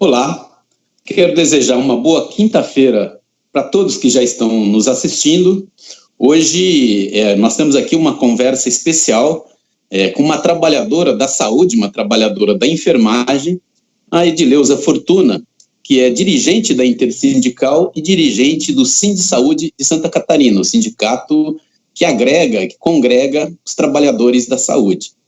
Olá, quero desejar uma boa quinta-feira para todos que já estão nos assistindo. Hoje nós temos aqui uma conversa especial com uma trabalhadora da saúde, uma trabalhadora da enfermagem, a Edileuza Fortuna, que é dirigente da Intersindical e dirigente do Sindsaúde de Santa Catarina, o sindicato que agrega, que congrega os trabalhadores da saúde.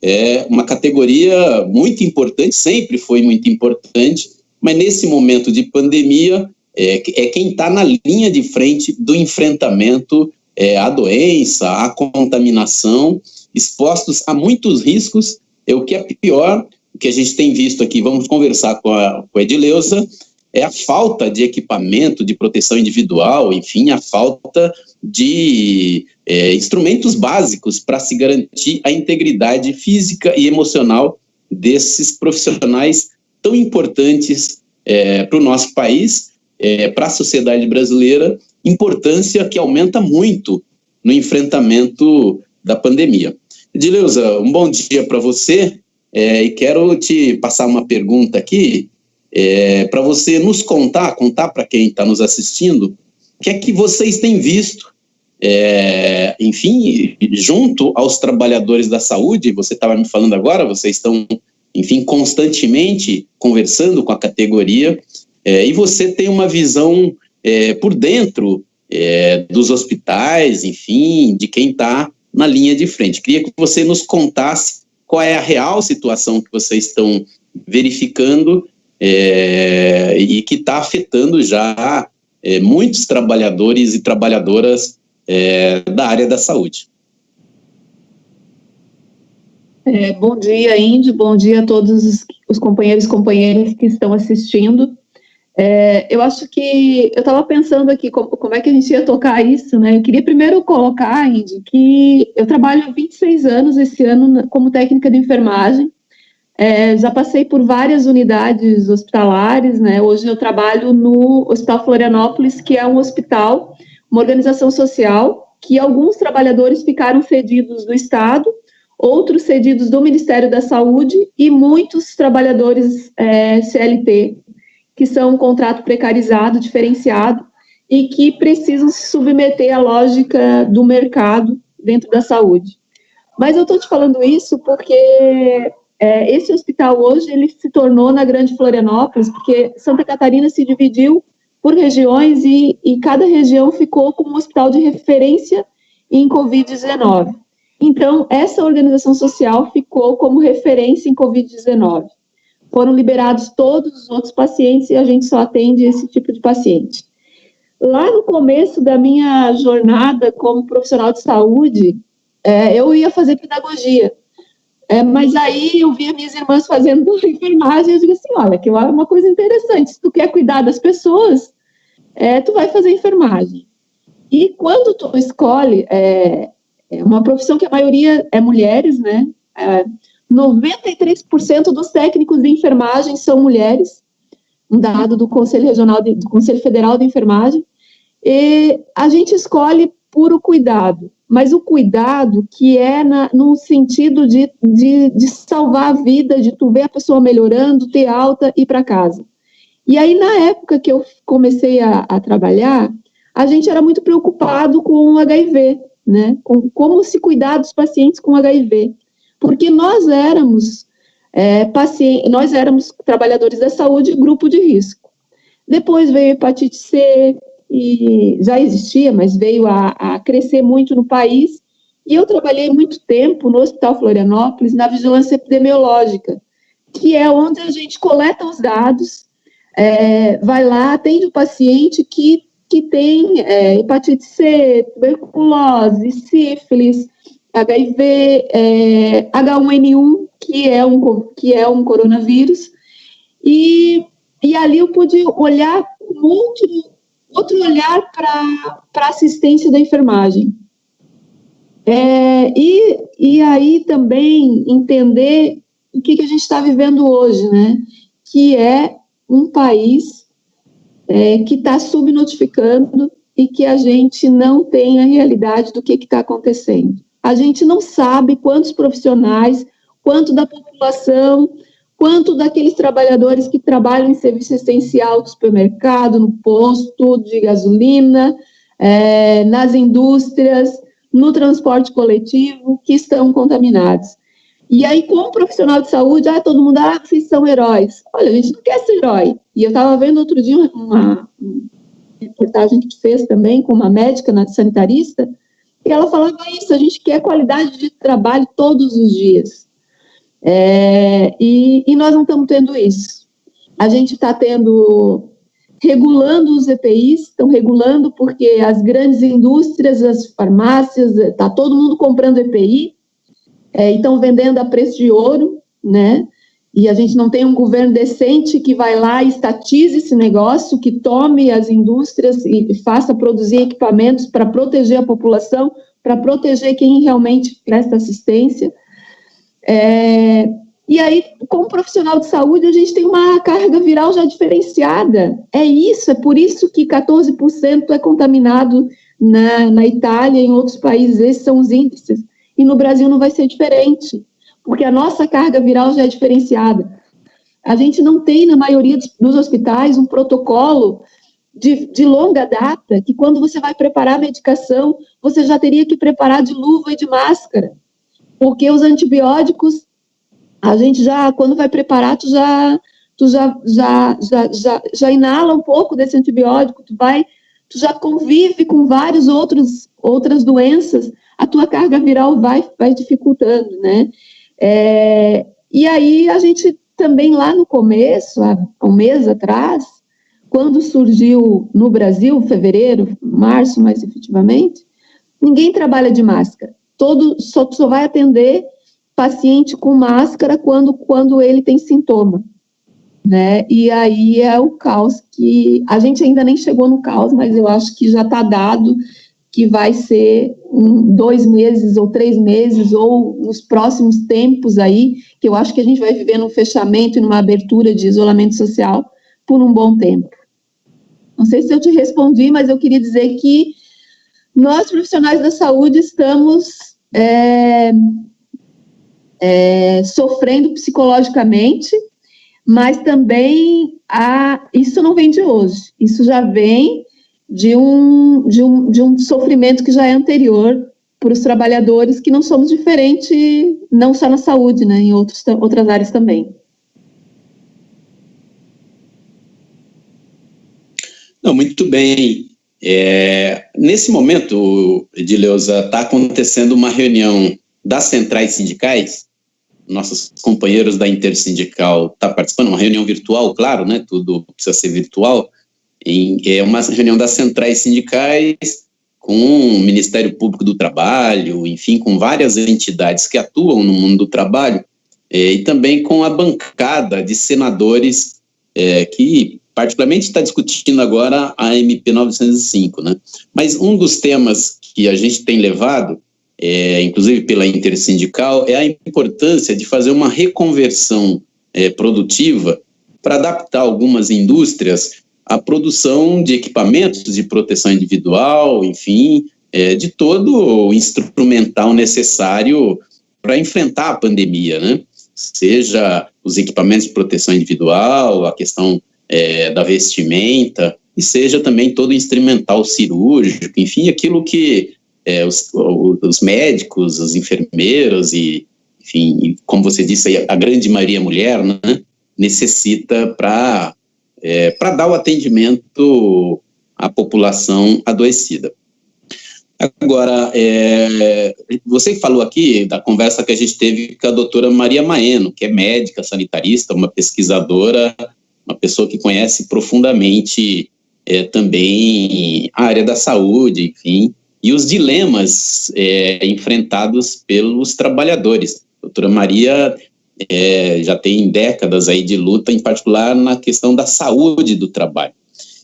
É uma categoria muito importante, sempre foi muito importante, mas nesse momento de pandemia é quem está na linha de frente do enfrentamento à doença, à contaminação, expostos a muitos riscos. O que é pior, o que a gente tem visto aqui, vamos conversar com a Edileuza, é a falta de equipamento de proteção individual, enfim, a falta de instrumentos básicos para se garantir a integridade física e emocional desses profissionais tão importantes para o nosso país, para a sociedade brasileira, importância que aumenta muito no enfrentamento da pandemia. Edileuza, um bom dia para você, e quero te passar uma pergunta aqui, para você nos contar para quem está nos assistindo, o que é que vocês têm visto, enfim, junto aos trabalhadores da saúde. Você estava me falando agora, vocês estão, enfim, constantemente conversando com a categoria, e você tem uma visão por dentro dos hospitais, enfim, de quem está na linha de frente. Queria que você nos contasse qual é a real situação que vocês estão verificando e que está afetando já muitos trabalhadores e trabalhadoras da área da saúde. Bom dia, Índio, bom dia a todos os companheiros e companheiras que estão assistindo. Eu acho que, eu estava pensando aqui como é que a gente ia tocar isso, né? Eu queria primeiro colocar, Índio, que eu trabalho há 26 anos esse ano como técnica de enfermagem. Já passei por várias unidades hospitalares, né? Hoje eu trabalho no Hospital Florianópolis, que é um hospital, uma organização social, que alguns trabalhadores ficaram cedidos do Estado, outros cedidos do Ministério da Saúde e muitos trabalhadores CLT, que são um contrato precarizado, diferenciado, e que precisam se submeter à lógica do mercado dentro da saúde. Mas eu estou te falando isso porque esse hospital hoje ele se tornou na Grande Florianópolis, porque Santa Catarina se dividiu por regiões e cada região ficou como um hospital de referência em Covid-19. Então, essa organização social ficou como referência em Covid-19. Foram liberados todos os outros pacientes e a gente só atende esse tipo de paciente. Lá no começo da minha jornada como profissional de saúde, eu ia fazer pedagogia. Mas aí eu via minhas irmãs fazendo enfermagem e eu digo assim, olha, que é uma coisa interessante, se tu quer cuidar das pessoas, tu vai fazer enfermagem. E quando tu escolhe uma profissão que a maioria é mulheres, né? 93% dos técnicos de enfermagem são mulheres, um dado do Conselho Federal de Enfermagem, e a gente escolhe por o cuidado, mas o cuidado que no sentido de salvar a vida, de tu ver a pessoa melhorando, ter alta e ir para casa. E aí, na época que eu comecei a trabalhar, a gente era muito preocupado com o HIV, né? Com como se cuidar dos pacientes com HIV, porque nós éramos trabalhadores da saúde, grupo de risco. Depois veio a hepatite C, e já existia, mas veio a crescer muito no país, e eu trabalhei muito tempo no Hospital Florianópolis, na vigilância epidemiológica, que é onde a gente coleta os dados, vai lá, atende o paciente que tem hepatite C, tuberculose, sífilis, HIV, H1N1, que é um coronavírus, e ali eu pude olhar com outro olhar para a assistência da enfermagem. E aí também entender o que a gente está vivendo hoje, né? Que é um país que está subnotificando e que a gente não tem a realidade do que está acontecendo. A gente não sabe quantos profissionais, quanto da população, quanto daqueles trabalhadores que trabalham em serviço essencial do supermercado, no posto de gasolina, nas indústrias, no transporte coletivo, que estão contaminados. E aí, como profissional de saúde, todo mundo, vocês são heróis. Olha, a gente não quer ser herói. E eu estava vendo outro dia uma reportagem que tu fez também com uma médica sanitarista, e ela falava isso, a gente quer qualidade de trabalho todos os dias. E nós não estamos tendo isso. A gente está regulando os EPIs, estão regulando porque as grandes indústrias, as farmácias, está todo mundo comprando EPI, e estão vendendo a preço de ouro, né? E a gente não tem um governo decente que vai lá e estatize esse negócio, que tome as indústrias e faça produzir equipamentos para proteger a população, para proteger quem realmente presta assistência. E aí, como profissional de saúde, a gente tem uma carga viral já diferenciada. É por isso que 14% é contaminado na Itália e em outros países, esses são os índices. E no Brasil não vai ser diferente, porque a nossa carga viral já é diferenciada. A gente não tem, na maioria dos hospitais, um protocolo de longa data, que quando você vai preparar a medicação, você já teria que preparar de luva e de máscara, porque os antibióticos, a gente já, quando vai preparar, tu já inala um pouco desse antibiótico, tu já convive com várias outras doenças, a tua carga viral vai dificultando, né? E aí a gente também lá no começo, há um mês atrás, quando surgiu no Brasil, fevereiro, março mais efetivamente, ninguém trabalha de máscara. Só vai atender paciente com máscara quando ele tem sintoma, né? E aí é o caos que a gente ainda nem chegou no caos, mas eu acho que já está dado que vai ser 2 meses ou 3 meses ou nos próximos tempos aí, que eu acho que a gente vai viver num fechamento e numa abertura de isolamento social por um bom tempo. Não sei se eu te respondi, mas eu queria dizer que nós, profissionais da saúde, estamos sofrendo psicologicamente, mas também isso não vem de hoje, isso já vem de um sofrimento que já é anterior para os trabalhadores, que não somos diferentes, não só na saúde, né, em outras áreas também. Não, muito bem. Nesse momento, Edileuza, está acontecendo uma reunião das centrais sindicais, nossos companheiros da Intersindical estão participando, uma reunião virtual, claro, né, tudo precisa ser virtual, é uma reunião das centrais sindicais com o Ministério Público do Trabalho, enfim, com várias entidades que atuam no mundo do trabalho, e também com a bancada de senadores que particularmente está discutindo agora a MP 905, né? Mas um dos temas que a gente tem levado, inclusive pela Intersindical, é a importância de fazer uma reconversão produtiva para adaptar algumas indústrias à produção de equipamentos de proteção individual, enfim, de todo o instrumental necessário para enfrentar a pandemia, né? Seja os equipamentos de proteção individual, a questão da vestimenta, e seja também todo o instrumental cirúrgico, enfim, aquilo que os médicos, os enfermeiros e, enfim, como você disse, a grande maioria mulher, né, necessita para dar o atendimento à população adoecida. Agora, você falou aqui da conversa que a gente teve com a doutora Maria Maeno, que é médica, sanitarista, uma pesquisadora, uma pessoa que conhece profundamente também a área da saúde, enfim, e os dilemas enfrentados pelos trabalhadores. A doutora Maria já tem décadas aí de luta, em particular na questão da saúde do trabalho.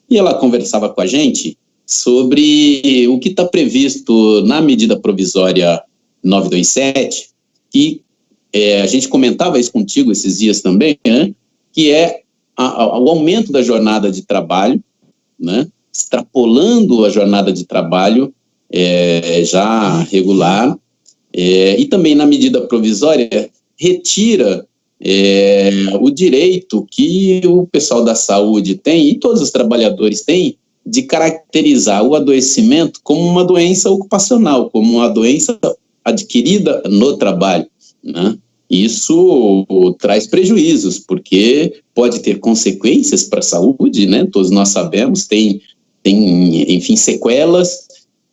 E ela conversava com a gente sobre o que está previsto na medida provisória 927, que a gente comentava isso contigo esses dias também, né, que é o aumento da jornada de trabalho, né, extrapolando a jornada de trabalho já regular, e também na medida provisória retira o direito que o pessoal da saúde tem, e todos os trabalhadores têm, de caracterizar o adoecimento como uma doença ocupacional, como uma doença adquirida no trabalho, né? Isso traz prejuízos, porque pode ter consequências para a saúde, né? Todos nós sabemos, tem enfim, sequelas,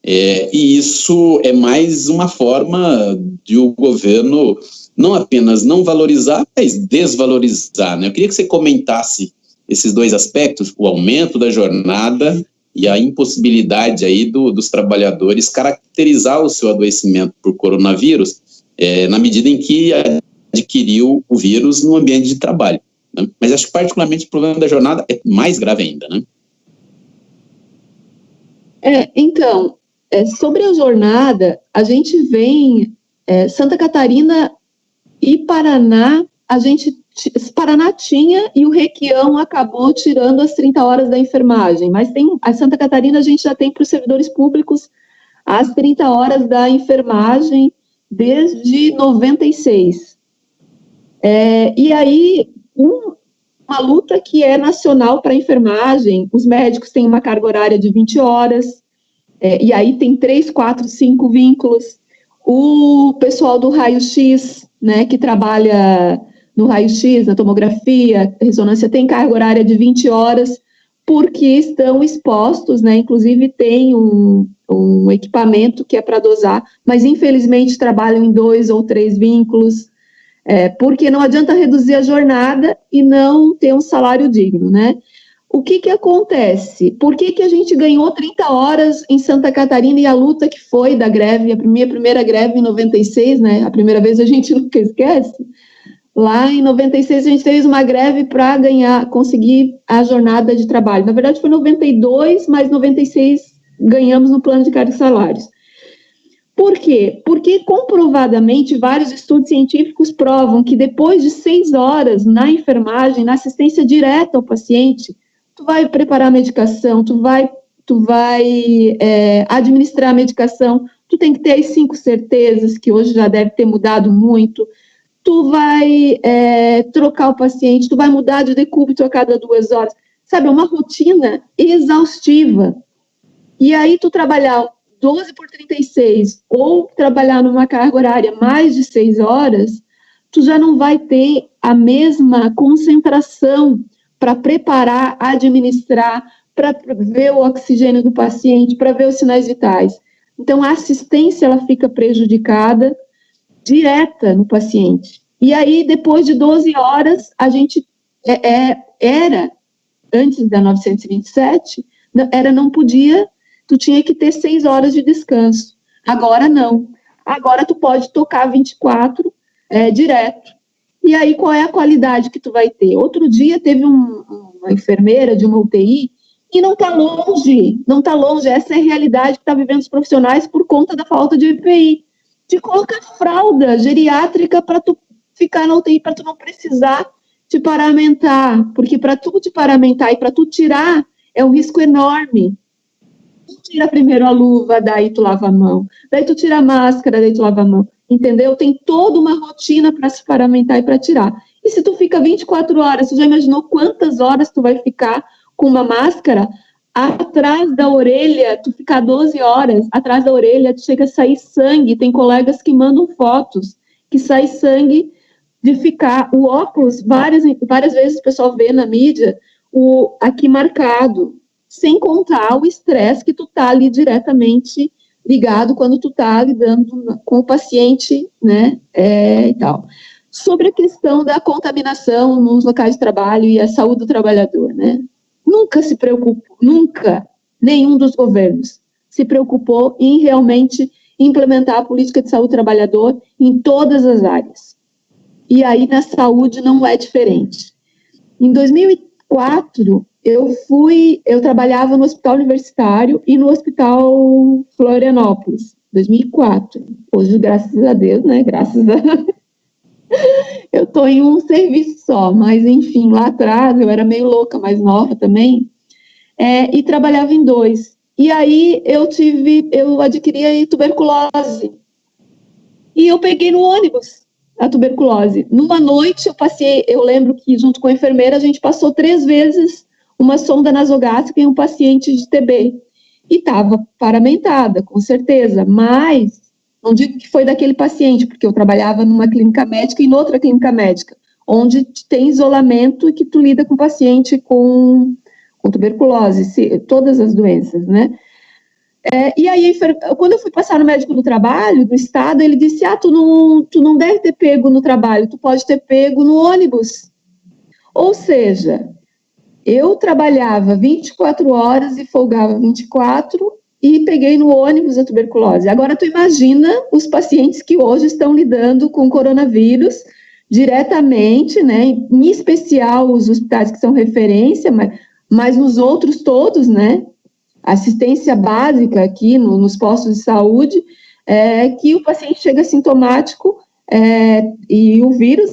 e isso é mais uma forma de o governo não apenas não valorizar, mas desvalorizar, né? Eu queria que você comentasse esses dois aspectos, o aumento da jornada e a impossibilidade aí dos trabalhadores caracterizar o seu adoecimento por coronavírus, na medida em que adquiriu o vírus no ambiente de trabalho, né? Mas acho que particularmente o problema da jornada é mais grave ainda, né? Então, sobre a jornada, a gente vem, Santa Catarina e Paraná, Paraná tinha e o Requião acabou tirando as 30 horas da enfermagem, mas a Santa Catarina a gente já tem para os servidores públicos as 30 horas da enfermagem desde 96. E aí, uma luta que é nacional para a enfermagem, os médicos têm uma carga horária de 20 horas, e aí tem 3, 4, 5 vínculos. O pessoal do raio-x, né, que trabalha no raio-x, na tomografia, ressonância, tem carga horária de 20 horas, porque estão expostos, né, inclusive tem um equipamento que é para dosar, mas infelizmente trabalham em 2 ou 3 vínculos, porque não adianta reduzir a jornada e não ter um salário digno, né? O que acontece? Por que a gente ganhou 30 horas em Santa Catarina e a luta que foi da greve, a minha primeira greve em 96, né? A primeira vez a gente nunca esquece. Lá em 96 a gente fez uma greve para conseguir a jornada de trabalho. Na verdade foi 92, mas 96 ganhamos no plano de cargos e salários. Por quê? Porque comprovadamente vários estudos científicos provam que depois de 6 horas na enfermagem, na assistência direta ao paciente, tu vai preparar a medicação, tu vai administrar a medicação, tu tem que ter as 5 certezas, que hoje já deve ter mudado muito, tu vai trocar o paciente, tu vai mudar de decúbito a cada 2 horas, sabe, é uma rotina exaustiva. E aí tu trabalhar 12 por 36 ou trabalhar numa carga horária mais de 6 horas, tu já não vai ter a mesma concentração para preparar, administrar, para ver o oxigênio do paciente, para ver os sinais vitais. Então, a assistência ela fica prejudicada direta no paciente. E aí, depois de 12 horas, a gente era, antes da 927, não podia, tu tinha que ter 6 horas de descanso. Agora não. Agora tu pode tocar 24 direto. E aí, qual é a qualidade que tu vai ter? Outro dia teve uma enfermeira de uma UTI e não está longe, essa é a realidade que está vivendo os profissionais por conta da falta de EPI. De colocar fralda geriátrica para tu ficar na UTI, para tu não precisar te paramentar, porque para tu te paramentar e para tu tirar é um risco enorme. Tu tira primeiro a luva, daí tu lava a mão, daí tu tira a máscara, daí tu lava a mão. Entendeu? Tem toda uma rotina para se paramentar e para tirar. E se tu fica 24 horas, você já imaginou quantas horas tu vai ficar com uma máscara? Atrás da orelha, tu ficar 12 horas, atrás da orelha, tu chega a sair sangue. Tem colegas que mandam fotos que sai sangue de ficar. O óculos, várias vezes o pessoal vê na mídia, aqui marcado, sem contar o estresse que tu tá ali diretamente ligado quando tu tá lidando com o paciente, né, e tal. Sobre a questão da contaminação nos locais de trabalho e a saúde do trabalhador, né, nunca se preocupou, nenhum dos governos se preocupou em realmente implementar a política de saúde do trabalhador em todas as áreas. E aí na saúde não é diferente. Em 2004, eu trabalhava no hospital universitário e no hospital Florianópolis, 2004. Hoje, graças a Deus, né, eu estou em um serviço só, mas enfim, lá atrás eu era meio louca, mais nova também, e trabalhava em 2. E aí eu adquiri a tuberculose. E eu peguei no ônibus. a tuberculose. Numa noite eu lembro que junto com a enfermeira a gente passou 3 vezes uma sonda nasogástrica em um paciente de TB. E estava paramentada, com certeza, mas não digo que foi daquele paciente, porque eu trabalhava numa clínica médica e em outra clínica médica, onde tem isolamento e que tu lida com paciente com tuberculose, todas as doenças, né? E aí, quando eu fui passar no médico do trabalho, do estado, ele disse, tu não deve ter pego no trabalho, tu pode ter pego no ônibus. Ou seja, eu trabalhava 24 horas e folgava 24 e peguei no ônibus a tuberculose. Agora, tu imagina os pacientes que hoje estão lidando com coronavírus diretamente, né, em especial os hospitais que são referência, mas nos outros todos, né, assistência básica aqui nos postos de saúde, que o paciente chega sintomático e o vírus,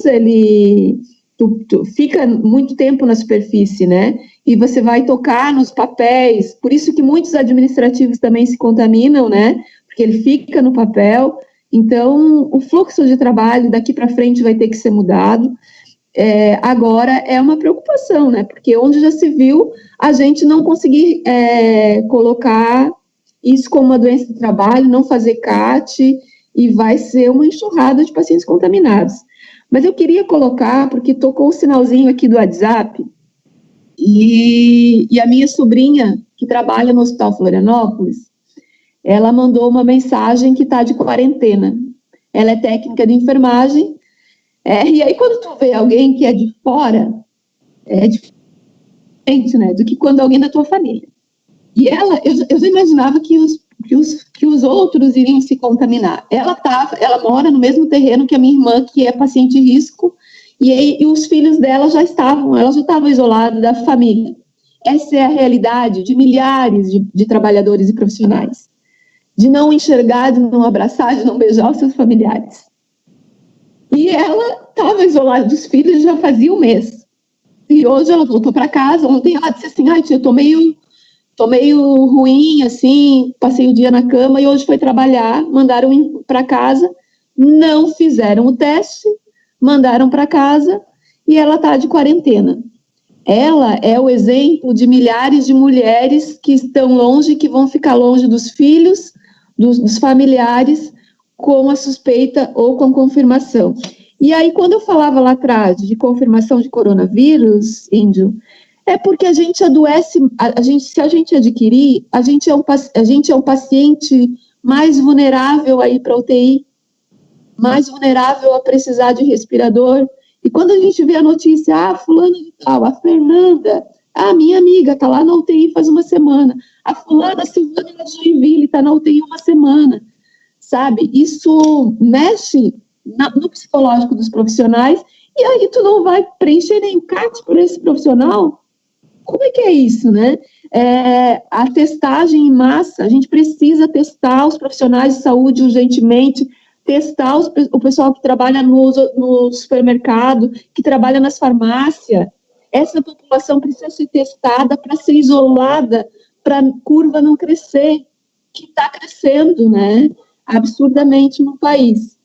tu fica muito tempo na superfície, né? E você vai tocar nos papéis, por isso que muitos administrativos também se contaminam, né? Porque ele fica no papel. Então, o fluxo de trabalho daqui para frente vai ter que ser mudado. Agora é uma preocupação, né? Porque onde já se viu a gente não conseguir colocar isso como uma doença de trabalho, não fazer CAT, e vai ser uma enxurrada de pacientes contaminados. Mas eu queria colocar, porque tocou o sinalzinho aqui do WhatsApp, e a minha sobrinha, que trabalha no Hospital Florianópolis, ela mandou uma mensagem que está de quarentena. Ela é técnica de enfermagem, e aí quando tu vê alguém que é de fora, é diferente, né, do que quando alguém da tua família. E eu já imaginava que os outros iriam se contaminar. Ela mora no mesmo terreno que a minha irmã, que é paciente de risco, e os filhos dela já estavam isolados da família. Essa é a realidade de milhares de trabalhadores e profissionais. De não enxergar, de não abraçar, de não beijar os seus familiares. E ela estava isolada dos filhos já fazia um mês. E hoje ela voltou para casa. Ontem ela disse assim, tia, eu tô meio ruim, assim, passei o dia na cama e hoje foi trabalhar, mandaram para casa, não fizeram o teste, mandaram para casa e ela está de quarentena. Ela é o exemplo de milhares de mulheres que estão longe, que vão ficar longe dos filhos, dos familiares, com a suspeita ou com confirmação. E aí, quando eu falava lá atrás de confirmação de coronavírus, Índio, é porque a gente adoece, se a gente adquirir, a gente é um paciente mais vulnerável a ir para a UTI, mais vulnerável a precisar de respirador. E quando a gente vê a notícia, fulana de tal, a Fernanda, minha amiga, está lá na UTI faz uma semana, a fulana Silvana da Joinville está na UTI uma semana, sabe? Isso mexe no psicológico dos profissionais, e aí tu não vai preencher nem o CAT por esse profissional? Como é que é isso, né? A testagem em massa, a gente precisa testar os profissionais de saúde urgentemente, testar o pessoal que trabalha no supermercado, que trabalha nas farmácias. Essa população precisa ser testada para ser isolada, para a curva não crescer, que está crescendo, né? Absurdamente no país.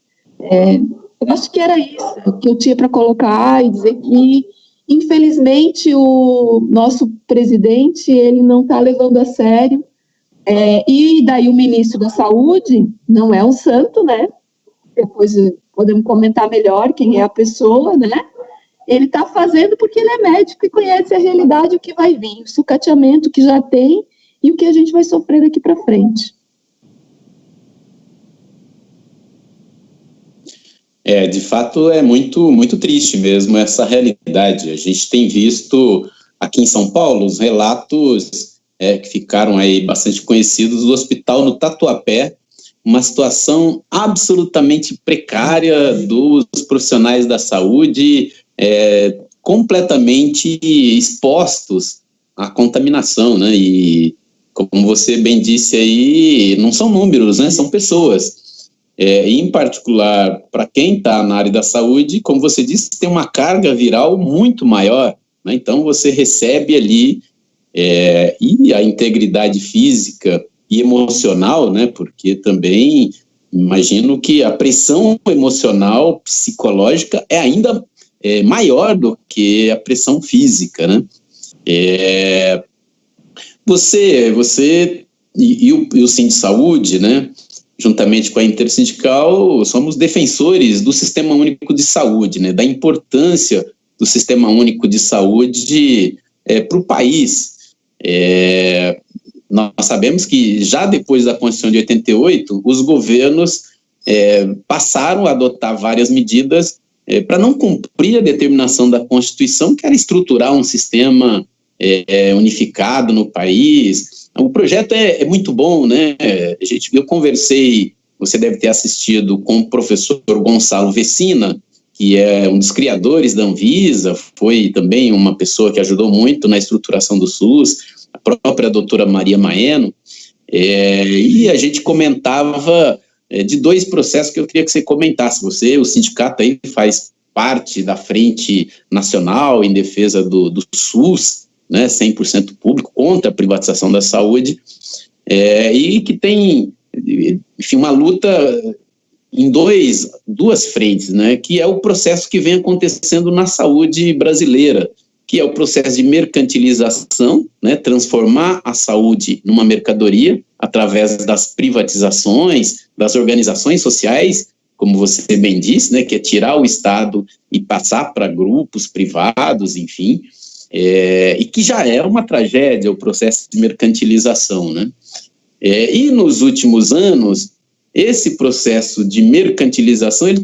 Eu acho que era isso que eu tinha para colocar e dizer que, infelizmente, o nosso presidente, ele não está levando a sério, e daí o ministro da Saúde não é um santo, né? Depois podemos comentar melhor quem é a pessoa, né? Ele está fazendo porque ele é médico e conhece a realidade, o que vai vir, o sucateamento que já tem e o que a gente vai sofrer daqui para frente. De fato, é muito, muito triste mesmo essa realidade. A gente tem visto aqui em São Paulo os relatos que ficaram aí bastante conhecidos do hospital no Tatuapé, uma situação absolutamente precária dos profissionais da saúde, completamente expostos à contaminação, né? E, como você bem disse aí, não são números, né? São pessoas. Em particular, para quem está na área da saúde, como você disse, tem uma carga viral muito maior, né? Então você recebe ali, e a integridade física e emocional, né? Porque também imagino que a pressão emocional, psicológica é ainda maior do que a pressão física, né? Você e o Sindsaúde, né, juntamente com a Intersindical, somos defensores do Sistema Único de Saúde, né, da importância do Sistema Único de Saúde para o país. Nós sabemos que já depois da Constituição de 88, os governos passaram a adotar várias medidas para não cumprir a determinação da Constituição, que era estruturar um sistema unificado no país. O projeto é muito bom, né? Eu conversei, você deve ter assistido, com o professor Gonçalo Vecina, que é um dos criadores da Anvisa, foi também uma pessoa que ajudou muito na estruturação do SUS, a própria doutora Maria Maeno, e a gente comentava de dois processos que eu queria que você comentasse. O sindicato aí faz parte da Frente Nacional em defesa do SUS, né, 100% público, contra a privatização da saúde, e que tem, enfim, uma luta em duas frentes, né, que é o processo que vem acontecendo na saúde brasileira, que é o processo de mercantilização, né, transformar a saúde numa mercadoria através das privatizações, das organizações sociais, como você bem disse, né, que é tirar o Estado e passar para grupos privados, enfim, e que já é uma tragédia o processo de mercantilização, né? E nos últimos anos, esse processo de mercantilização, ele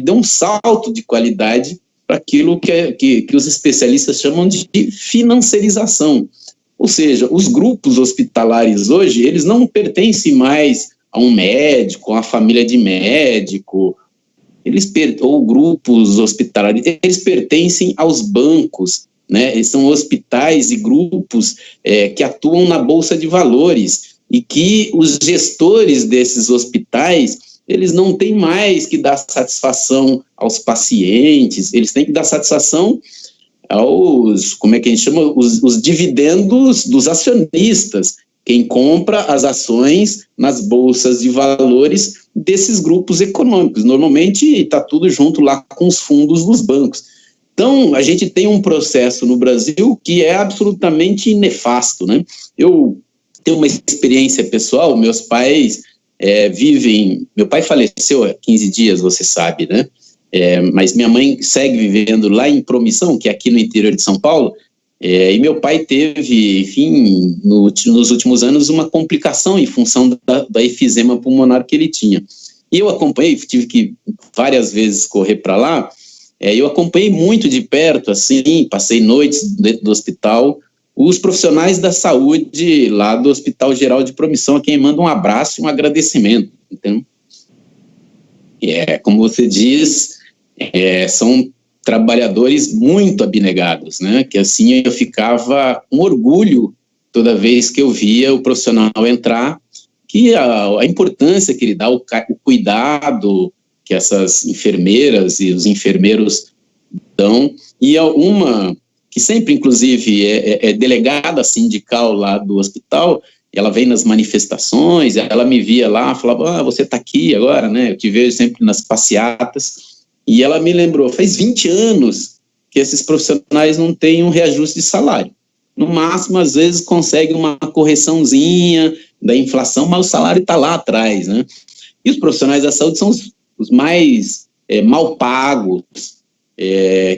deu um salto de qualidade para aquilo que os especialistas chamam de financiarização. Ou seja, os grupos hospitalares hoje, eles não pertencem mais a um médico, a uma família de médico, ou grupos hospitalares, eles pertencem aos bancos, né? Eles são hospitais e grupos que atuam na Bolsa de Valores, e que os gestores desses hospitais, eles não têm mais que dar satisfação aos pacientes, eles têm que dar satisfação aos, como é que a gente chama, os dividendos dos acionistas, quem compra as ações nas bolsas de valores desses grupos econômicos. Normalmente está tudo junto lá com os fundos dos bancos. Então, a gente tem um processo no Brasil que é absolutamente nefasto, né? Eu tenho uma experiência pessoal, meus pais meu pai faleceu há 15 dias, você sabe, né? Mas minha mãe segue vivendo lá em Promissão, que é aqui no interior de São Paulo, e meu pai teve, enfim, nos últimos anos, uma complicação em função da efisema pulmonar que ele tinha. E eu acompanhei, tive que várias vezes correr para lá, eu acompanhei muito de perto, assim, passei noites dentro do hospital, os profissionais da saúde lá do Hospital Geral de Promissão, a quem manda um abraço e um agradecimento, entendeu? Como você diz, são trabalhadores muito abnegados, né? Que assim eu ficava com orgulho toda vez que eu via o profissional entrar, que a importância que ele dá, o cuidado que essas enfermeiras e os enfermeiros dão, e uma que sempre, inclusive, é delegada sindical lá do hospital, ela vem nas manifestações, ela me via lá, falava, você está aqui agora, né? Eu te vejo sempre nas passeatas, e ela me lembrou, faz 20 anos que esses profissionais não têm um reajuste de salário. No máximo, às vezes, conseguem uma correçãozinha da inflação, mas o salário está lá atrás, né? E os profissionais da saúde são os mais mal pagos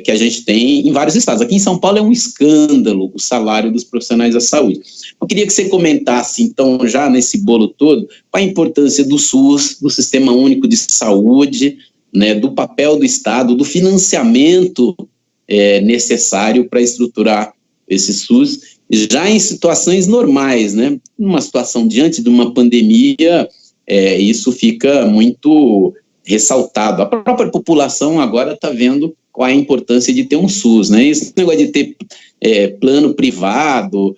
que a gente tem em vários estados. Aqui em São Paulo é um escândalo o salário dos profissionais da saúde. Eu queria que você comentasse, então, já nesse bolo todo, qual a importância do SUS, do Sistema Único de Saúde, né, do papel do Estado, do financiamento necessário para estruturar esse SUS, já em situações normais, né? Numa situação diante de uma pandemia, isso fica muito ressaltado. A própria população agora está vendo qual é a importância de ter um SUS, né? Esse negócio de ter plano privado,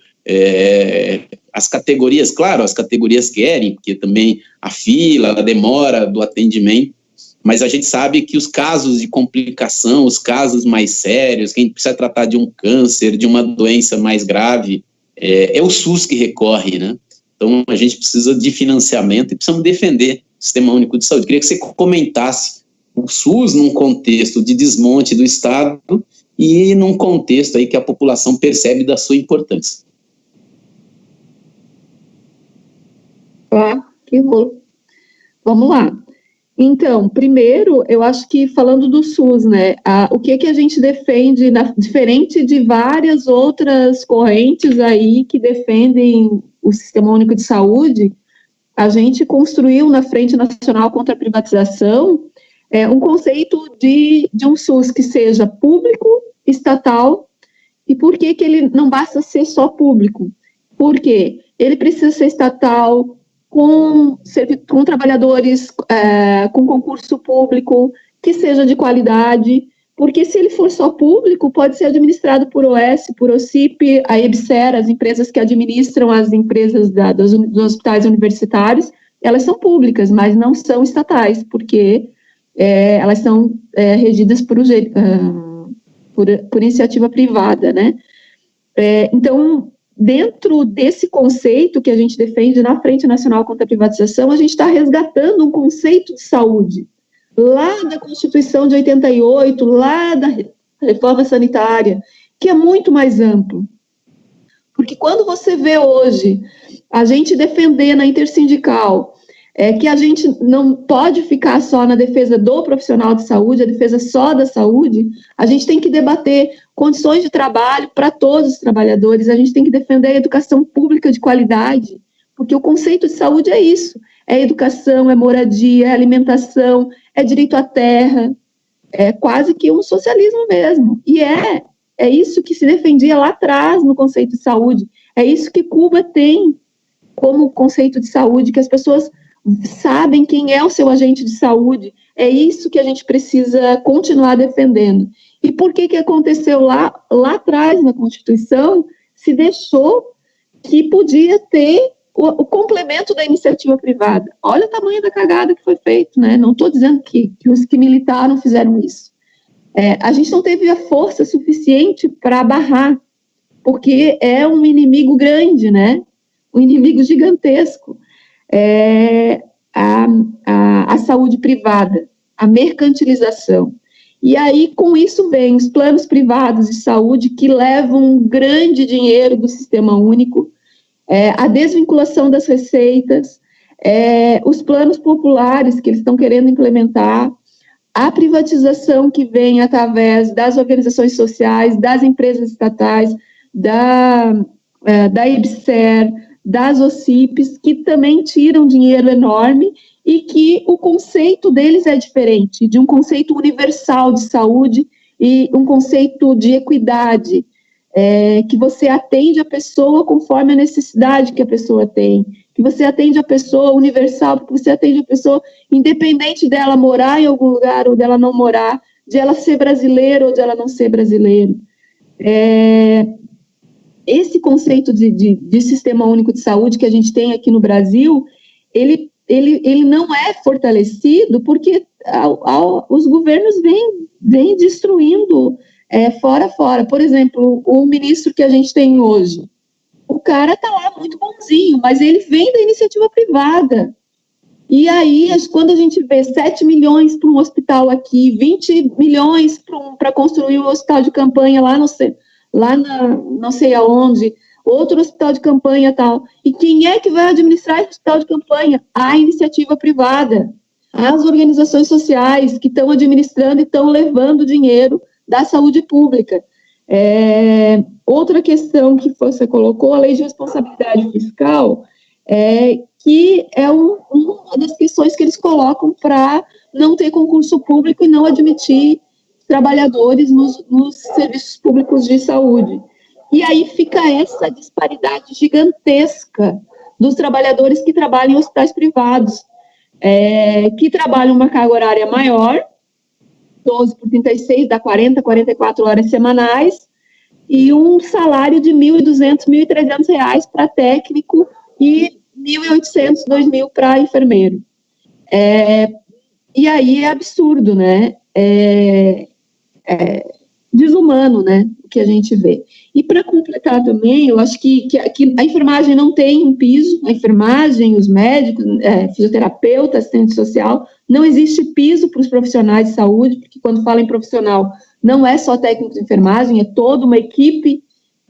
as categorias, claro, as categorias querem, porque também a fila, a demora do atendimento, mas a gente sabe que os casos de complicação, os casos mais sérios, quem precisa tratar de um câncer, de uma doença mais grave, é o SUS que recorre, né? Então, a gente precisa de financiamento e precisamos defender Sistema Único de Saúde. Queria que você comentasse o SUS num contexto de desmonte do Estado e num contexto aí que a população percebe da sua importância. Que bom. Vamos lá. Então, primeiro, eu acho que falando do SUS, né, o que a gente defende, diferente de várias outras correntes aí que defendem o Sistema Único de Saúde, a gente construiu na Frente Nacional contra a Privatização um conceito de um SUS que seja público, estatal. E por que ele não basta ser só público? Porque ele precisa ser estatal, com trabalhadores com concurso público, que seja de qualidade, porque se ele for só público, pode ser administrado por OS, por OCIP, a EBSER, as empresas que administram as empresas dos hospitais universitários, elas são públicas, mas não são estatais, porque elas são regidas por iniciativa privada, né? Então, dentro desse conceito que a gente defende na Frente Nacional contra a Privatização, a gente está resgatando um conceito de saúde, lá da Constituição de 88, lá da reforma sanitária, que é muito mais amplo. Porque quando você vê hoje a gente defender na intersindical que a gente não pode ficar só na defesa do profissional de saúde, a defesa só da saúde, a gente tem que debater condições de trabalho para todos os trabalhadores, a gente tem que defender a educação pública de qualidade, porque o conceito de saúde é isso, é educação, é moradia, é alimentação, é direito à terra, é quase que um socialismo mesmo, e é isso que se defendia lá atrás no conceito de saúde, é isso que Cuba tem como conceito de saúde, que as pessoas sabem quem é o seu agente de saúde, é isso que a gente precisa continuar defendendo. E por que aconteceu lá atrás na Constituição, se deixou que podia ter o complemento da iniciativa privada. Olha o tamanho da cagada que foi feito, né? Não estou dizendo que os que militaram fizeram isso. A gente não teve a força suficiente para barrar, porque é um inimigo grande, né? Um inimigo gigantesco. A saúde privada, a mercantilização. E aí, com isso, vem os planos privados de saúde que levam um grande dinheiro do sistema único, a desvinculação das receitas, os planos populares que eles estão querendo implementar, a privatização que vem através das organizações sociais, das empresas estatais, da EBSER, das OCIPs, que também tiram dinheiro enorme e que o conceito deles é diferente, de um conceito universal de saúde e um conceito de equidade, que você atende a pessoa conforme a necessidade que a pessoa tem, que você atende a pessoa universal, porque você atende a pessoa independente dela morar em algum lugar ou dela não morar, de ela ser brasileira ou de ela não ser brasileira. Esse conceito de sistema único de saúde que a gente tem aqui no Brasil, ele não é fortalecido porque os governos vêm destruindo fora. Por exemplo, o ministro que a gente tem hoje, o cara está lá muito bonzinho, mas ele vem da iniciativa privada. E aí, quando a gente vê 7 milhões para um hospital aqui, 20 milhões para construir um hospital de campanha lá não sei aonde, outro hospital de campanha e tal. E quem é que vai administrar esse hospital de campanha? A iniciativa privada, as organizações sociais que estão administrando e estão levando dinheiro da saúde pública. Outra questão que você colocou, a lei de responsabilidade fiscal, que é uma das questões que eles colocam para não ter concurso público e não admitir trabalhadores nos serviços públicos de saúde. E aí fica essa disparidade gigantesca dos trabalhadores que trabalham em hospitais privados, que trabalham uma carga horária maior, 12 por 36, dá 40, 44 horas semanais, e um salário de R$ 1.200, R$ 1.300 para técnico e R$ 1.800, R$ 2.000 para enfermeiro. E aí é absurdo, né? Desumano, né? que a gente vê. E para completar também, eu acho que a enfermagem não tem um piso, a enfermagem, os médicos, fisioterapeuta, assistente social, não existe piso para os profissionais de saúde, porque quando fala em profissional, não é só técnico de enfermagem, é toda uma equipe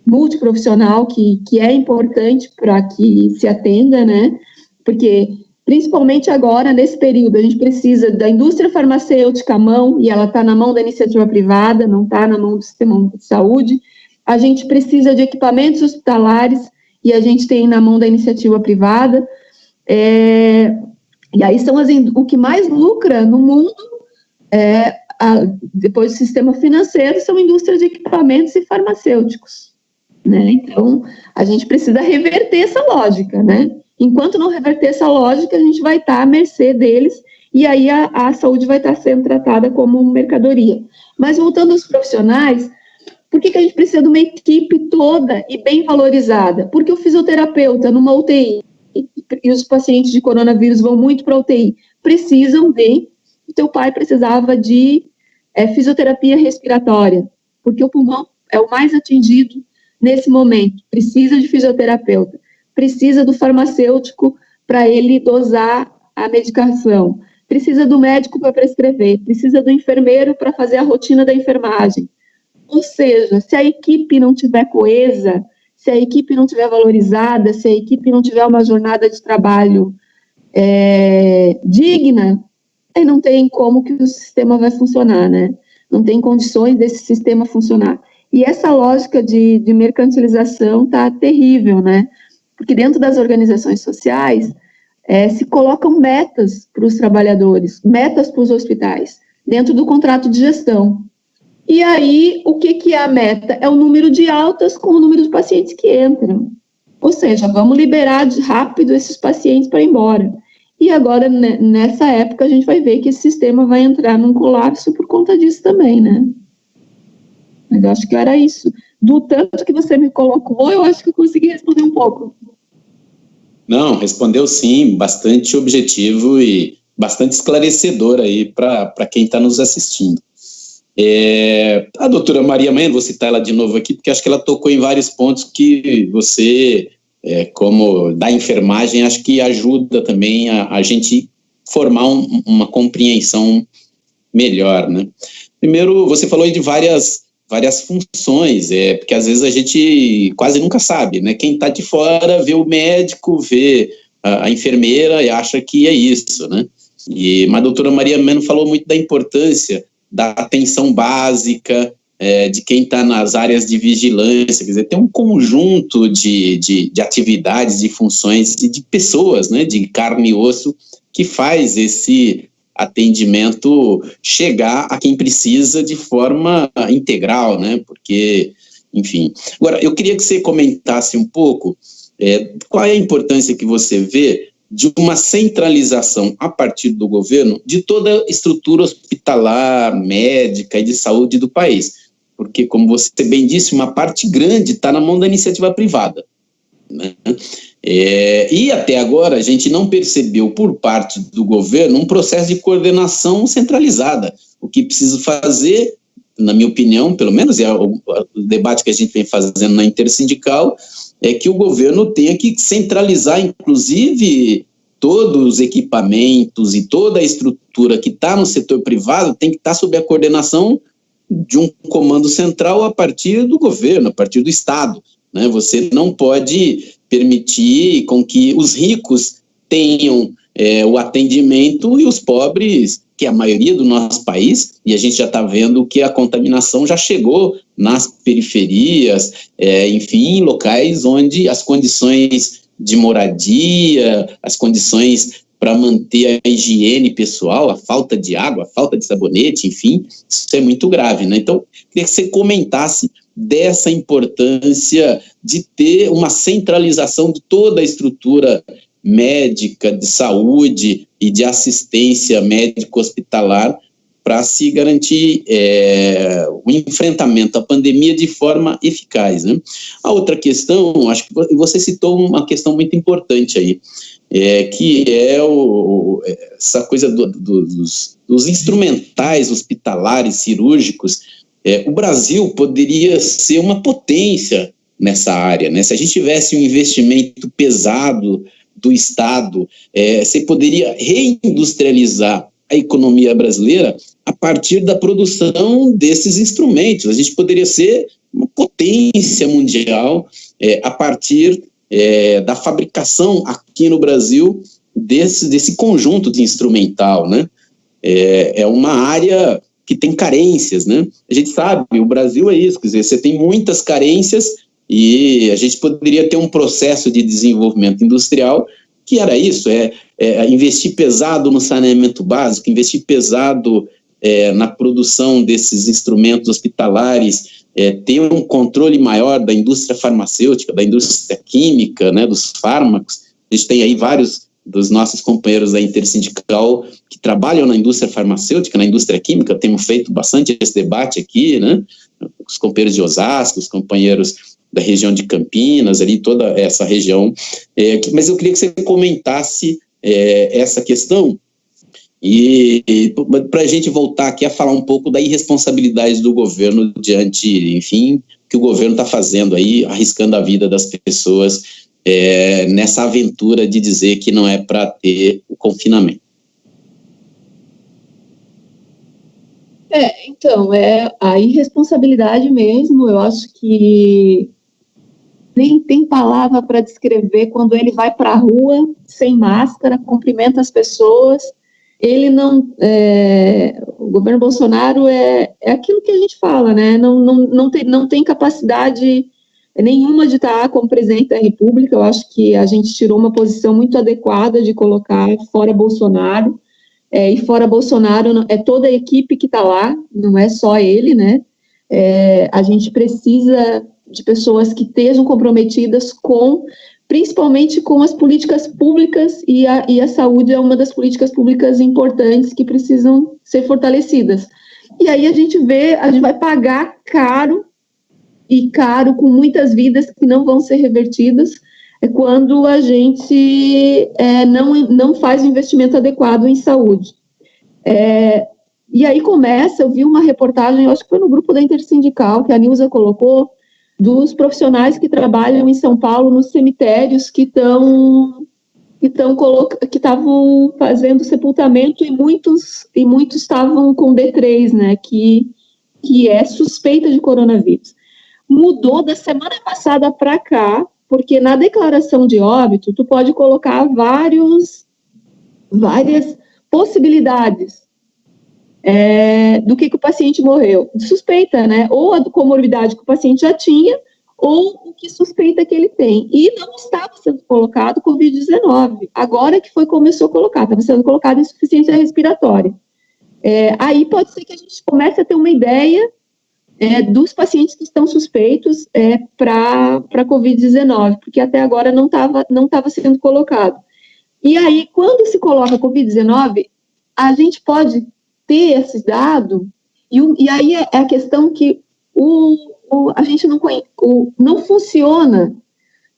multiprofissional que é importante para que se atenda, né? Porque, principalmente agora, nesse período, a gente precisa da indústria farmacêutica à mão, e ela está na mão da iniciativa privada, não está na mão do sistema de saúde. A gente precisa de equipamentos hospitalares, e a gente tem na mão da iniciativa privada. E aí são o que mais lucra no mundo, depois do sistema financeiro, são indústrias de equipamentos e farmacêuticos, né? Então, a gente precisa reverter essa lógica, né? Enquanto não reverter essa lógica, a gente vai estar à mercê deles, e aí a saúde vai estar sendo tratada como mercadoria. Mas voltando aos profissionais, por que a gente precisa de uma equipe toda e bem valorizada? Porque o fisioterapeuta numa UTI, e os pacientes de coronavírus vão muito para a UTI, precisam de... O teu pai precisava de fisioterapia respiratória, porque o pulmão é o mais atingido nesse momento, precisa de fisioterapeuta, precisa do farmacêutico para ele dosar a medicação, precisa do médico para prescrever, precisa do enfermeiro para fazer a rotina da enfermagem. Ou seja, se a equipe não tiver coesa, se a equipe não tiver valorizada, se a equipe não tiver uma jornada de trabalho digna, aí não tem como que o sistema vai funcionar, né? Não tem condições desse sistema funcionar. E essa lógica de mercantilização está terrível, né? Porque dentro das organizações sociais se colocam metas para os trabalhadores, metas para os hospitais, dentro do contrato de gestão. E aí, o que é a meta? É o número de altas com o número de pacientes que entram. Ou seja, vamos liberar rápido esses pacientes para ir embora. E agora, nessa época, a gente vai ver que esse sistema vai entrar num colapso por conta disso também, né? Mas eu acho que era isso. Do tanto que você me colocou, eu acho que eu consegui responder um pouco. Não, respondeu sim, bastante objetivo e bastante esclarecedor aí para quem está nos assistindo. A doutora Maria Manhã, vou citar ela de novo aqui, porque acho que ela tocou em vários pontos que você, como da enfermagem, acho que ajuda também a gente formar uma compreensão melhor, né? Primeiro, você falou aí de várias funções, porque às vezes a gente quase nunca sabe, né? Quem está de fora vê o médico, vê a enfermeira e acha que é isso, né? Mas a doutora Maria Meno falou muito da importância da atenção básica, de quem está nas áreas de vigilância, quer dizer, tem um conjunto de atividades, de funções, de pessoas, né? De carne e osso, que faz esse atendimento chegar a quem precisa de forma integral, né? Porque, enfim. Agora, eu queria que você comentasse um pouco qual é a importância que você vê de uma centralização a partir do governo de toda a estrutura hospitalar, médica e de saúde do país. Porque, como você bem disse, uma parte grande está na mão da iniciativa privada, né? E até agora a gente não percebeu por parte do governo um processo de coordenação centralizada. O que precisa fazer, na minha opinião, pelo menos é o debate que a gente vem fazendo na Intersindical, é que o governo tenha que centralizar, inclusive, todos os equipamentos e toda a estrutura que está no setor privado tem que estar sob a coordenação de um comando central a partir do governo, a partir do Estado, né? Você não pode permitir com que os ricos tenham o atendimento e os pobres, que é a maioria do nosso país, e a gente já está vendo que a contaminação já chegou nas periferias, enfim, em locais onde as condições de moradia, as condições para manter a higiene pessoal, a falta de água, a falta de sabonete, enfim, isso é muito grave, né? Então, queria que você comentasse dessa importância de ter uma centralização de toda a estrutura médica, de saúde e de assistência médico-hospitalar para se garantir o enfrentamento à pandemia de forma eficaz, né? A outra questão, acho que você citou uma questão muito importante aí, que é essa coisa dos instrumentais hospitalares, cirúrgicos, O Brasil poderia ser uma potência nessa área, né? Se a gente tivesse um investimento pesado do Estado, você poderia reindustrializar a economia brasileira a partir da produção desses instrumentos. A gente poderia ser uma potência mundial a partir da fabricação aqui no Brasil desse conjunto de instrumental, né? É uma área que tem carências, né? A gente sabe, o Brasil é isso, quer dizer, você tem muitas carências e a gente poderia ter um processo de desenvolvimento industrial que era isso, investir pesado no saneamento básico, investir pesado na produção desses instrumentos hospitalares, ter um controle maior da indústria farmacêutica, da indústria química, né, dos fármacos. A gente tem aí vários dos nossos companheiros da Intersindical que trabalham na indústria farmacêutica, na indústria química, temos feito bastante esse debate aqui, né, os companheiros de Osasco, os companheiros da região de Campinas, ali toda essa região, mas eu queria que você comentasse essa questão e para a gente voltar aqui a falar um pouco da irresponsabilidade do governo diante, enfim, que o governo está fazendo aí, arriscando a vida das pessoas nessa aventura de dizer que não é para ter o confinamento. Então, a irresponsabilidade mesmo, eu acho que nem tem palavra para descrever quando ele vai para a rua sem máscara, cumprimenta as pessoas. Ele não, o governo Bolsonaro é aquilo que a gente fala, né? Não tem capacidade nenhuma de estar como presidente da República. Eu acho que a gente tirou uma posição muito adequada de colocar fora Bolsonaro, e fora Bolsonaro é toda a equipe que está lá, não é só ele, né? A gente precisa de pessoas que estejam comprometidas principalmente com as políticas públicas, e a saúde é uma das políticas públicas importantes que precisam ser fortalecidas. E aí a gente vai pagar caro com muitas vidas que não vão ser revertidas quando a gente não faz o investimento adequado em saúde. E aí eu vi uma reportagem, eu acho que foi no grupo da Intersindical, que a Nilza colocou, dos profissionais que trabalham em São Paulo nos cemitérios que estavam fazendo sepultamento e muitos estavam com D3, né, que é suspeita de coronavírus. Mudou da semana passada para cá, porque na declaração de óbito tu pode colocar várias possibilidades do que o paciente morreu. Suspeita, né? Ou a comorbidade que o paciente já tinha, ou o que suspeita que ele tem. E não estava sendo colocado Covid-19. Agora que começou a colocar, estava sendo colocado insuficiência respiratória. Aí pode ser que a gente comece a ter uma ideia dos pacientes que estão suspeitos para Covid-19, porque até agora não estava sendo colocado. E aí, quando se coloca Covid-19, a gente pode ter esse dado, e aí é a questão que a gente não funciona,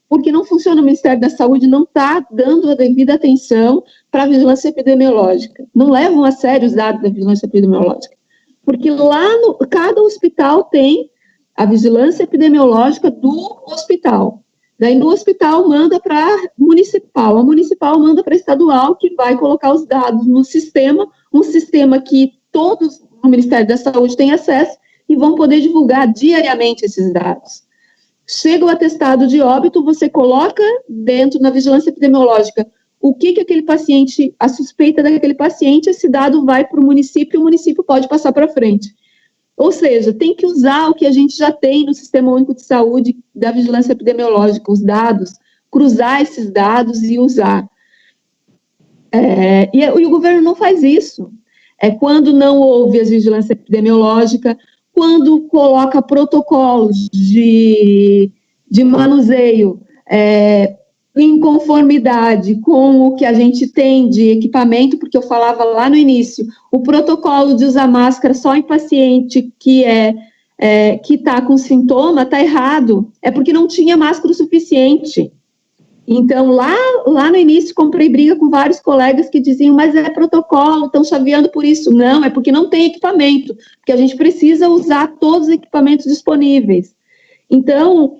porque não funciona, o Ministério da Saúde não está dando a devida atenção para a vigilância epidemiológica, não levam a sério os dados da vigilância epidemiológica, porque lá cada hospital tem a vigilância epidemiológica do hospital. Daí no hospital manda para a municipal manda para a estadual, que vai colocar os dados no sistema, um sistema que todos no Ministério da Saúde têm acesso e vão poder divulgar diariamente esses dados. Chega o atestado de óbito, você coloca dentro na vigilância epidemiológica o que aquele paciente, a suspeita daquele paciente, esse dado vai para o município e o município pode passar para frente. Ou seja, tem que usar o que a gente já tem no Sistema Único de Saúde da vigilância epidemiológica, os dados, cruzar esses dados e usar. E o governo não faz isso. Quando não houve a vigilância epidemiológica, quando coloca protocolos de manuseio em conformidade com o que a gente tem de equipamento, porque eu falava lá no início, o protocolo de usar máscara só em paciente que está com sintoma está errado, porque não tinha máscara o suficiente. Então, lá no início, comprei briga com vários colegas que diziam, mas é protocolo, estão chaveando por isso. Não, é porque não tem equipamento, porque a gente precisa usar todos os equipamentos disponíveis. Então,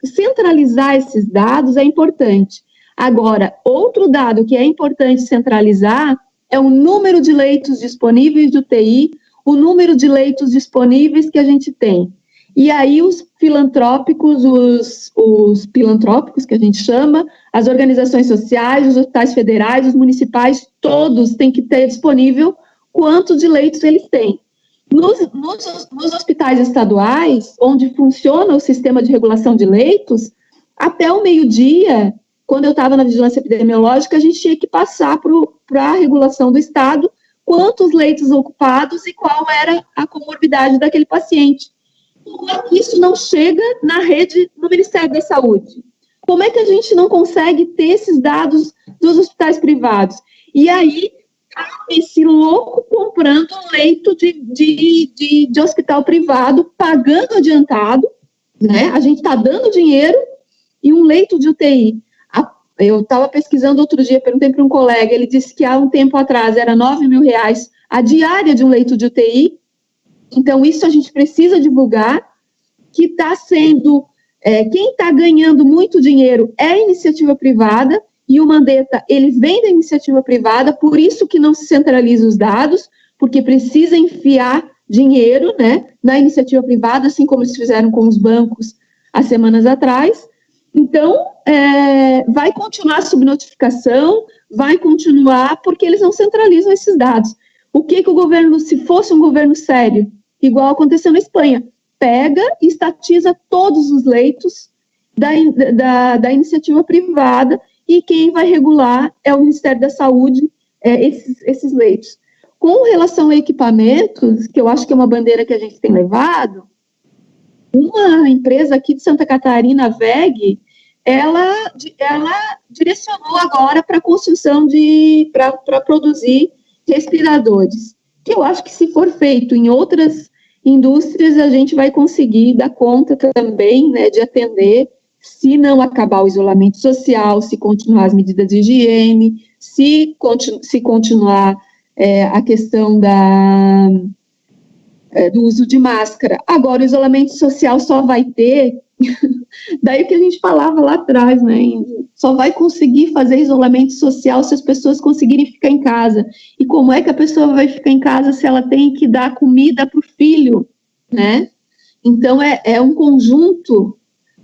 centralizar esses dados é importante. Agora, outro dado que é importante centralizar é o número de leitos disponíveis de UTI, o número de leitos disponíveis que a gente tem. E aí os filantrópicos, os filantrópicos que a gente chama, as organizações sociais, os hospitais federais, os municipais, todos têm que ter disponível quanto de leitos eles têm. Nos hospitais estaduais, onde funciona o sistema de regulação de leitos, até o meio-dia, quando eu estava na vigilância epidemiológica, a gente tinha que passar para a regulação do Estado quantos leitos ocupados e qual era a comorbidade daquele paciente. Como é que isso não chega na rede do Ministério da Saúde? Como é que a gente não consegue ter esses dados dos hospitais privados? E aí, esse louco comprando leito de hospital privado, pagando adiantado, né? A gente está dando dinheiro e um leito de UTI. Eu estava pesquisando outro dia, perguntei para um colega, ele disse que há um tempo atrás era R$9 mil a diária de um leito de UTI. Então, isso a gente precisa divulgar, que está sendo, quem está ganhando muito dinheiro é a iniciativa privada, e o Mandetta, ele vem da iniciativa privada, por isso que não se centraliza os dados, porque precisa enfiar dinheiro, né, na iniciativa privada, assim como eles fizeram com os bancos há semanas atrás. Então, vai continuar a subnotificação, vai continuar, porque eles não centralizam esses dados. O que o governo, se fosse um governo sério, igual aconteceu na Espanha, pega e estatiza todos os leitos da iniciativa privada, e quem vai regular é o Ministério da Saúde, esses leitos. Com relação a equipamentos, que eu acho que é uma bandeira que a gente tem levado, uma empresa aqui de Santa Catarina, a VEG, ela direcionou agora para a construção para produzir respiradores, que eu acho que se for feito em outras indústrias, a gente vai conseguir dar conta também, né, de atender, se não acabar o isolamento social, se continuar as medidas de higiene, se continuar a questão do uso de máscara. Agora, o isolamento social só vai ter, daí o que a gente falava lá atrás, né, só vai conseguir fazer isolamento social se as pessoas conseguirem ficar em casa. E como é que a pessoa vai ficar em casa se ela tem que dar comida para o filho, né? Então, é um conjunto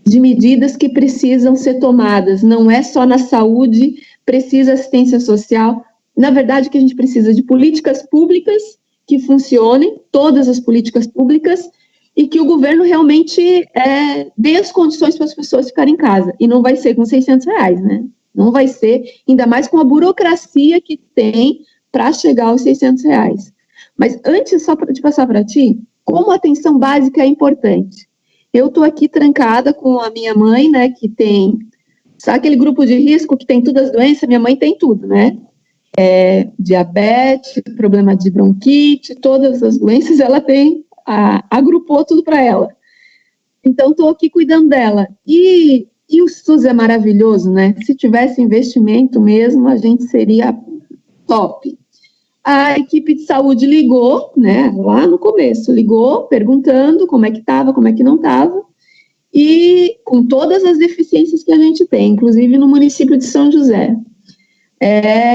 de medidas que precisam ser tomadas, não é só na saúde, precisa assistência social. Na verdade, o que a gente precisa de políticas públicas que funcionem, todas as políticas públicas, e que o governo realmente dê as condições para as pessoas ficarem em casa. E não vai ser com R$600, né? Não vai ser, ainda mais com a burocracia que tem para chegar aos R$600. Mas antes, só de passar para ti, como a atenção básica é importante. Eu estou aqui trancada com a minha mãe, né, que tem, sabe aquele grupo de risco que tem todas as doenças? Minha mãe tem tudo, né? Diabetes, problema de bronquite, todas as doenças, ela tem, agrupou tudo para ela. Então, estou aqui cuidando dela. E o SUS é maravilhoso, né? Se tivesse investimento mesmo, a gente seria top. A equipe de saúde ligou, né, lá no começo, ligou perguntando como é que estava, como é que não estava, e com todas as deficiências que a gente tem, inclusive no município de São José.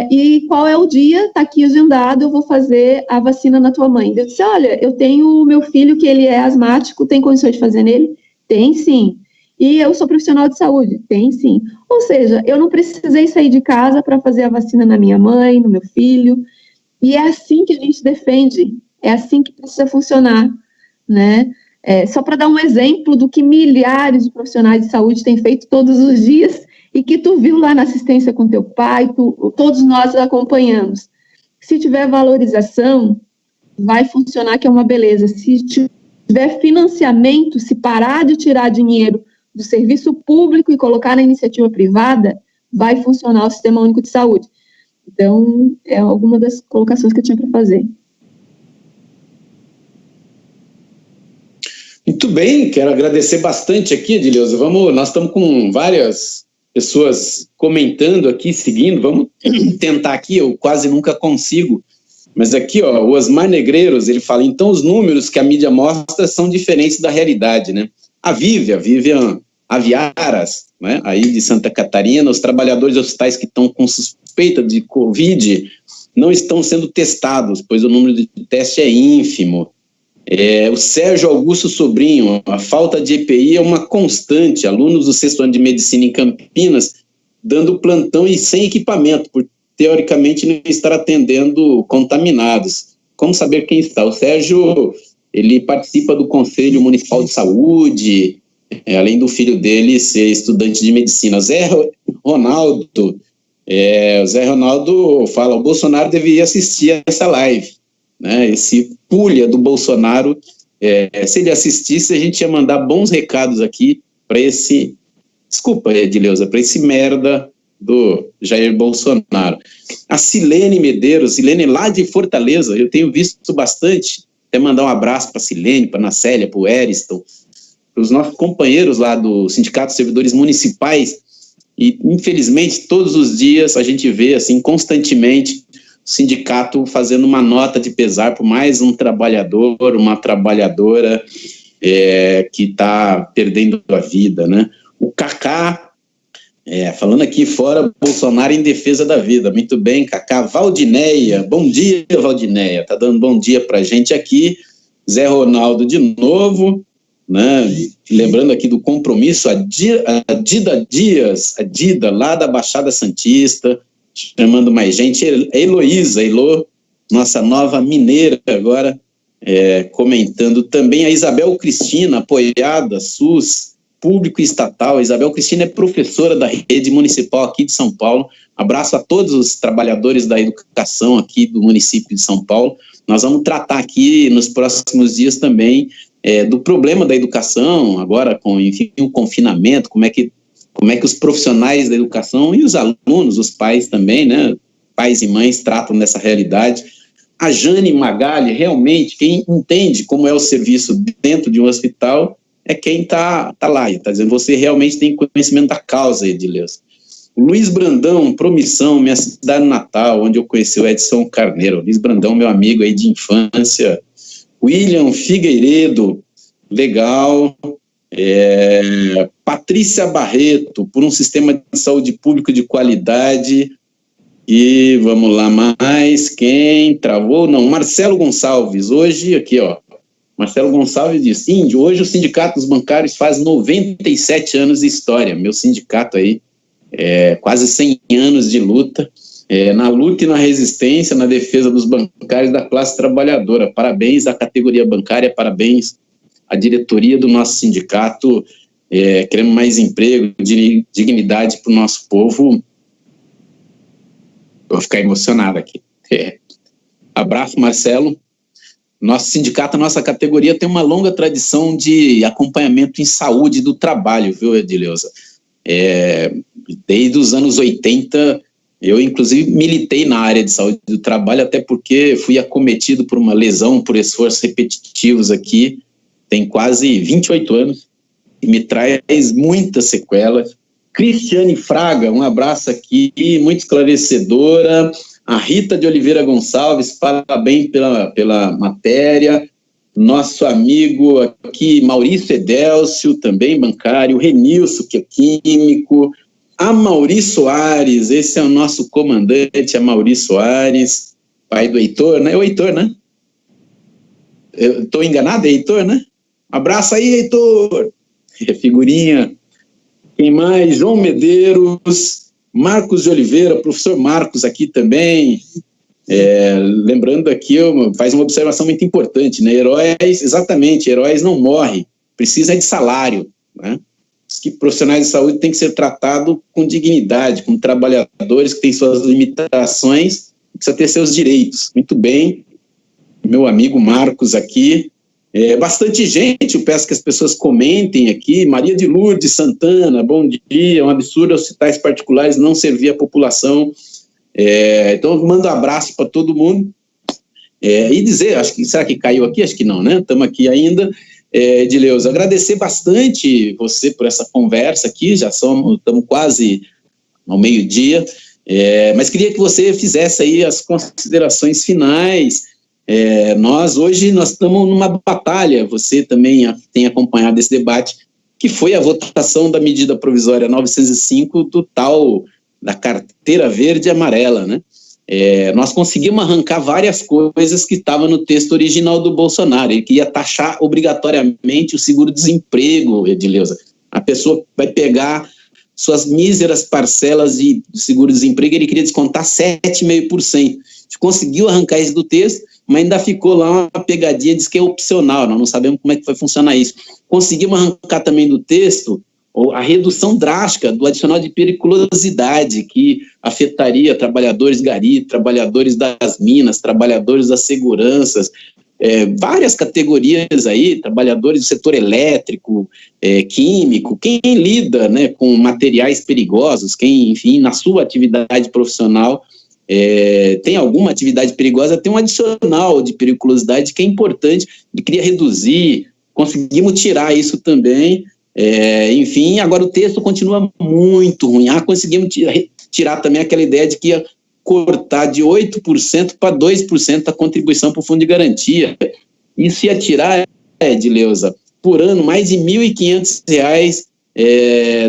E qual é o dia? Está aqui agendado, eu vou fazer a vacina na tua mãe. Eu disse, olha, eu tenho o meu filho que ele é asmático, tem condições de fazer nele? Tem sim. E eu sou profissional de saúde? Tem sim. Ou seja, eu não precisei sair de casa para fazer a vacina na minha mãe, no meu filho. E é assim que a gente defende, é assim que precisa funcionar, né? Só para dar um exemplo do que milhares de profissionais de saúde têm feito todos os dias e que tu viu lá na assistência com teu pai, todos nós acompanhamos. Se tiver valorização, vai funcionar, que é uma beleza. Se tiver financiamento, se parar de tirar dinheiro do serviço público e colocar na iniciativa privada, vai funcionar o Sistema Único de Saúde. Então, é alguma das colocações que eu tinha para fazer. Muito bem, quero agradecer bastante aqui, Edileuza. Nós estamos com várias pessoas comentando aqui, seguindo, vamos tentar aqui, eu quase nunca consigo, mas aqui, ó, o Osmar Negreiros, ele fala, então os números que a mídia mostra são diferentes da realidade, né? A Vivian Aviaras, né, aí de Santa Catarina, os trabalhadores de hospitais que estão com suspeita de Covid não estão sendo testados, pois o número de teste é ínfimo. O Sérgio Augusto Sobrinho, a falta de EPI é uma constante, alunos do 6º ano de medicina em Campinas dando plantão e sem equipamento, por teoricamente não estar atendendo contaminados. Como saber quem está? O Sérgio, ele participa do Conselho Municipal de Saúde, além do filho dele ser estudante de medicina. Zé Ronaldo fala, o Bolsonaro deveria assistir essa live, né? Esse pulha do Bolsonaro, se ele assistisse, a gente ia mandar bons recados aqui para esse, desculpa, Edileuza, para esse merda do Jair Bolsonaro. A Silene Medeiros, Silene lá de Fortaleza, eu tenho visto bastante, até mandar um abraço para a Silene, para a Nacélia, para o Eriston, para os nossos companheiros lá do Sindicato de Servidores Municipais, e infelizmente todos os dias a gente vê assim constantemente o sindicato fazendo uma nota de pesar por mais um trabalhador, uma trabalhadora que está perdendo a vida, né? O Cacá, falando aqui fora, Bolsonaro em defesa da vida. Muito bem, Cacá. Valdineia, bom dia, Valdineia, está dando bom dia para a gente aqui. Zé Ronaldo de novo, né? Lembrando aqui do compromisso, a Dida Dias, a Dida lá da Baixada Santista, chamando mais gente, Heloísa, nossa nova mineira agora, comentando também, a Isabel Cristina, apoiada, SUS, público e estatal. A Isabel Cristina é professora da rede municipal aqui de São Paulo. Abraço a todos os trabalhadores da educação aqui do município de São Paulo. Nós vamos tratar aqui nos próximos dias também do problema da educação, agora com, enfim, o confinamento, como é que os profissionais da educação e os alunos, os pais também, né, pais e mães tratam dessa realidade. A Jane Magali, realmente, quem entende como é o serviço dentro de um hospital é quem está lá, está dizendo, você realmente tem conhecimento da causa, Edileuza. O Luiz Brandão, Promissão, minha cidade natal, onde eu conheci o Edson Carneiro. Luiz Brandão, meu amigo aí de infância. William Figueiredo, legal. Patrícia Barreto, por um sistema de saúde público de qualidade. E vamos lá mais, quem travou? Não, Marcelo Gonçalves, hoje aqui, ó, Marcelo Gonçalves diz, Índio, hoje o Sindicato dos Bancários faz 97 anos de história, meu sindicato aí, quase 100 anos de luta, na luta e na resistência, na defesa dos bancários da classe trabalhadora. Parabéns à categoria bancária, parabéns à diretoria do nosso sindicato, queremos mais emprego, dignidade para o nosso povo. Vou ficar emocionado aqui. Abraço, Marcelo. Nosso sindicato, a nossa categoria tem uma longa tradição de acompanhamento em saúde do trabalho, viu, Edileuza? Desde os anos 80, eu inclusive militei na área de saúde do trabalho, até porque fui acometido por uma lesão por esforços repetitivos aqui, tem quase 28 anos, e me traz muitas sequelas. Cristiane Fraga, um abraço aqui, muito esclarecedora. A Rita de Oliveira Gonçalves, parabéns pela matéria. Nosso amigo aqui, Maurício Edélcio, também bancário. Renilson, que é químico. A Mauri Soares, esse é o nosso comandante, a Mauri Soares, pai do Heitor, né? É o Heitor, né? Eu estou enganado, é Heitor, né? Abraço aí, Heitor. Figurinha. Quem mais? João Medeiros. Marcos de Oliveira, professor Marcos aqui também, lembrando aqui, faz uma observação muito importante, né? Heróis não morrem, precisa de salário, né? Os profissionais de saúde têm que ser tratados com dignidade, como trabalhadores que têm suas limitações, precisa ter seus direitos. Muito bem, meu amigo Marcos aqui. Bastante gente, eu peço que as pessoas comentem aqui. Maria de Lourdes Santana, bom dia, é um absurdo hospitais particulares não servir a população. Então, eu mando um abraço para todo mundo. E dizer, será que caiu aqui? Acho que não, né? Estamos aqui ainda. Edileuza, agradecer bastante você por essa conversa aqui, estamos quase ao meio-dia, mas queria que você fizesse aí as considerações finais. Hoje nós estamos numa batalha, você também tem acompanhado esse debate, que foi a votação da medida provisória 905 da carteira verde e amarela, né? Nós conseguimos arrancar várias coisas que estavam no texto original do Bolsonaro. Ele queria taxar obrigatoriamente o seguro-desemprego, Edileuza. A pessoa vai pegar suas míseras parcelas de seguro-desemprego, ele queria descontar 7,5%. A gente conseguiu arrancar isso do texto, mas ainda ficou lá uma pegadinha, diz que é opcional, nós não sabemos como é que vai funcionar isso. Conseguimos arrancar também do texto a redução drástica do adicional de periculosidade, que afetaria trabalhadores gari, trabalhadores das minas, trabalhadores das seguranças, várias categorias aí, trabalhadores do setor elétrico, químico, quem lida, né, com materiais perigosos, quem, enfim, na sua atividade profissional tem alguma atividade perigosa, tem um adicional de periculosidade que é importante, ele queria reduzir, conseguimos tirar isso também. Enfim, agora o texto continua muito ruim. Conseguimos tirar também aquela ideia de que ia cortar de 8% para 2% a contribuição para o Fundo de Garantia. Isso ia tirar, Edileuza, por ano, mais de R$ 1.500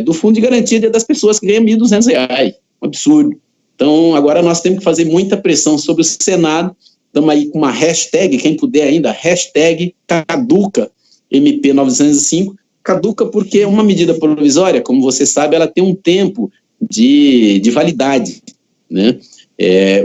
do Fundo de Garantia das pessoas que ganham R$ 1.200. Um absurdo. Então, agora nós temos que fazer muita pressão sobre o Senado. Estamos aí com uma hashtag, quem puder ainda, hashtag caduca MP905. Caduca porque é uma medida provisória, como você sabe, ela tem um tempo de validade, né?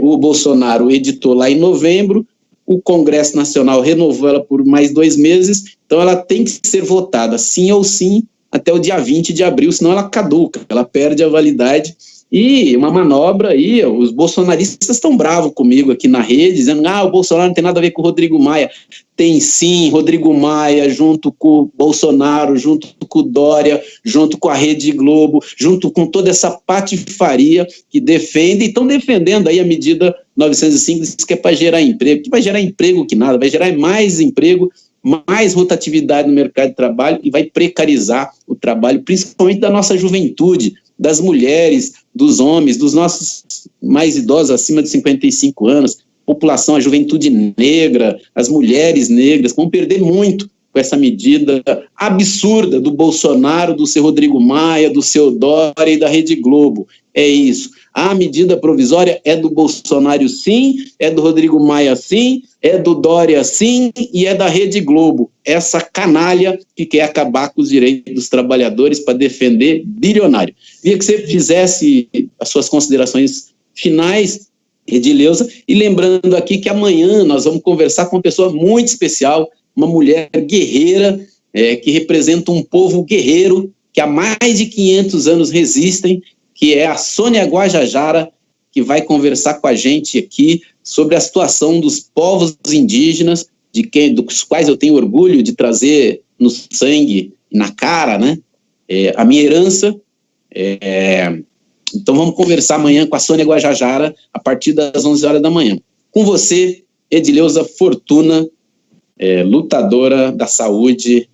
O Bolsonaro editou lá em novembro, o Congresso Nacional renovou ela por mais 2 meses, então ela tem que ser votada sim ou sim até o dia 20 de abril, senão ela caduca, ela perde a validade. E uma manobra aí, os bolsonaristas estão bravos comigo aqui na rede, dizendo o Bolsonaro não tem nada a ver com o Rodrigo Maia. Tem sim, Rodrigo Maia, junto com o Bolsonaro, junto com o Dória, junto com a Rede Globo, junto com toda essa patifaria que defende, e estão defendendo aí a medida 905, diz que é para gerar emprego. Que vai gerar emprego que nada, vai gerar mais emprego, mais rotatividade no mercado de trabalho e vai precarizar o trabalho, principalmente da nossa juventude, das mulheres, dos homens, dos nossos mais idosos acima de 55 anos, população, a juventude negra, as mulheres negras, vão perder muito com essa medida absurda do Bolsonaro, do seu Rodrigo Maia, do seu Dória e da Rede Globo. É isso. A medida provisória é do Bolsonaro sim, é do Rodrigo Maia sim, é do Dória sim e é da Rede Globo. Essa canalha que quer acabar com os direitos dos trabalhadores para defender bilionário. Queria que você fizesse as suas considerações finais, Edileuza, e lembrando aqui que amanhã nós vamos conversar com uma pessoa muito especial, uma mulher guerreira, que representa um povo guerreiro, que há mais de 500 anos resistem, que é a Sônia Guajajara, que vai conversar com a gente aqui sobre a situação dos povos indígenas, dos quais eu tenho orgulho de trazer no sangue e na cara, né? A minha herança. Então vamos conversar amanhã com a Sônia Guajajara, a partir das 11 horas da manhã. Com você, Edileuza Fortuna, lutadora da saúde,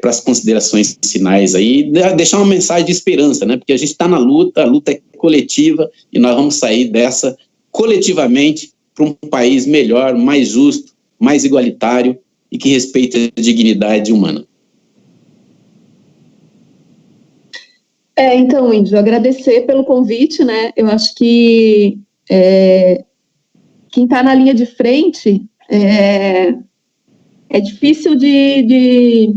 para as considerações finais aí, deixar uma mensagem de esperança, né? Porque a gente está na luta, a luta é coletiva e nós vamos sair dessa coletivamente para um país melhor, mais justo, mais igualitário e que respeite a dignidade humana. Então, Índio, agradecer pelo convite, né? Eu acho que quem está na linha de frente é difícil de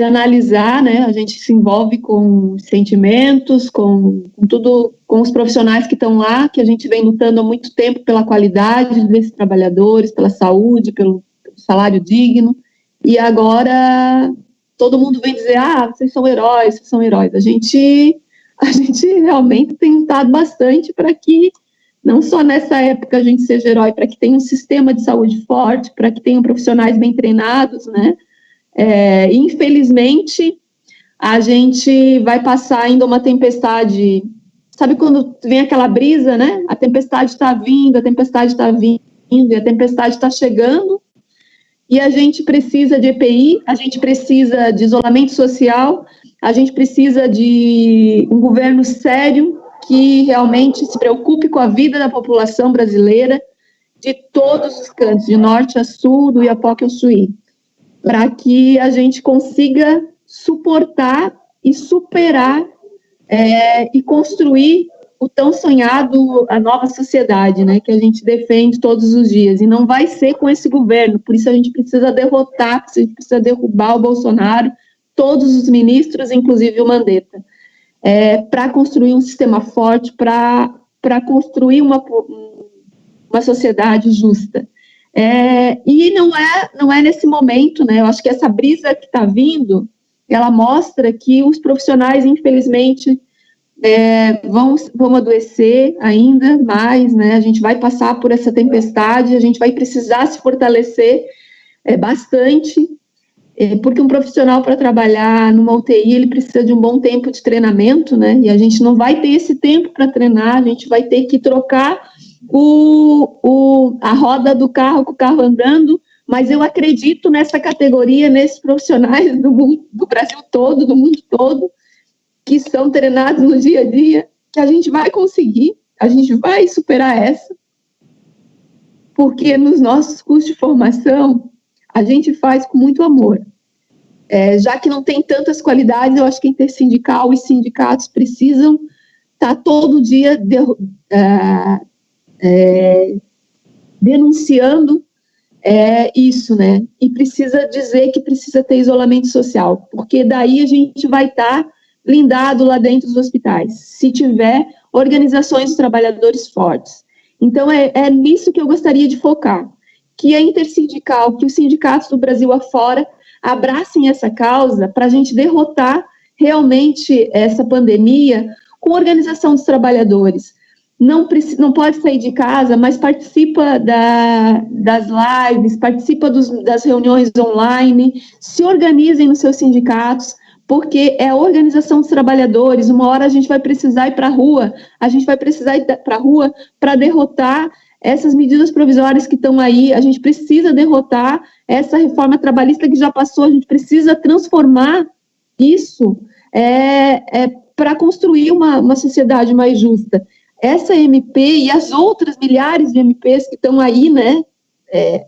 analisar, né? A gente se envolve com sentimentos, com tudo, com os profissionais que estão lá, que a gente vem lutando há muito tempo pela qualidade desses trabalhadores, pela saúde, pelo salário digno, e agora todo mundo vem dizer, vocês são heróis, vocês são heróis. A gente realmente tem lutado bastante para que, não só nessa época a gente seja herói, para que tenha um sistema de saúde forte, para que tenham profissionais bem treinados, né? Infelizmente, a gente vai passar ainda uma tempestade. Sabe quando vem aquela brisa, né? A tempestade está vindo, e a tempestade está chegando, e a gente precisa de EPI, a gente precisa de isolamento social, a gente precisa de um governo sério que realmente se preocupe com a vida da população brasileira, de todos os cantos, de norte a sul, do Iapoque ao Chuí, para que a gente consiga suportar e superar e construir o tão sonhado, a nova sociedade, né, que a gente defende todos os dias, e não vai ser com esse governo, por isso a gente precisa derrotar, a gente precisa derrubar o Bolsonaro, todos os ministros, inclusive o Mandetta, para construir um sistema forte, para construir uma sociedade justa. E não é nesse momento, né, eu acho que essa brisa que está vindo, ela mostra que os profissionais, infelizmente, vão adoecer ainda mais, né? A gente vai passar por essa tempestade, a gente vai precisar se fortalecer bastante, porque um profissional para trabalhar numa UTI, ele precisa de um bom tempo de treinamento, né? E a gente não vai ter esse tempo para treinar, a gente vai ter que trocar a roda do carro com o carro andando, mas eu acredito nessa categoria, nesses profissionais do Brasil todo, do mundo todo, que são treinados no dia a dia, que a gente vai conseguir, a gente vai superar essa, porque nos nossos cursos de formação, a gente faz com muito amor. Já que não tem tantas qualidades, eu acho que intersindical e sindicatos precisam estar todo dia denunciando isso, né? E precisa dizer que precisa ter isolamento social, porque daí a gente vai estar blindado lá dentro dos hospitais, se tiver organizações de trabalhadores fortes. Então, é nisso que eu gostaria de focar, que a intersindical, que os sindicatos do Brasil afora abracem essa causa para a gente derrotar realmente essa pandemia com a organização dos trabalhadores. Não pode sair de casa, mas participa das lives, participa das reuniões online, se organizem nos seus sindicatos, porque é a organização dos trabalhadores. Uma hora a gente vai precisar ir para a rua, para derrotar essas medidas provisórias que estão aí, a gente precisa derrotar essa reforma trabalhista que já passou, a gente precisa transformar isso para construir uma sociedade mais justa. Essa MP e as outras milhares de MPs que estão aí, né,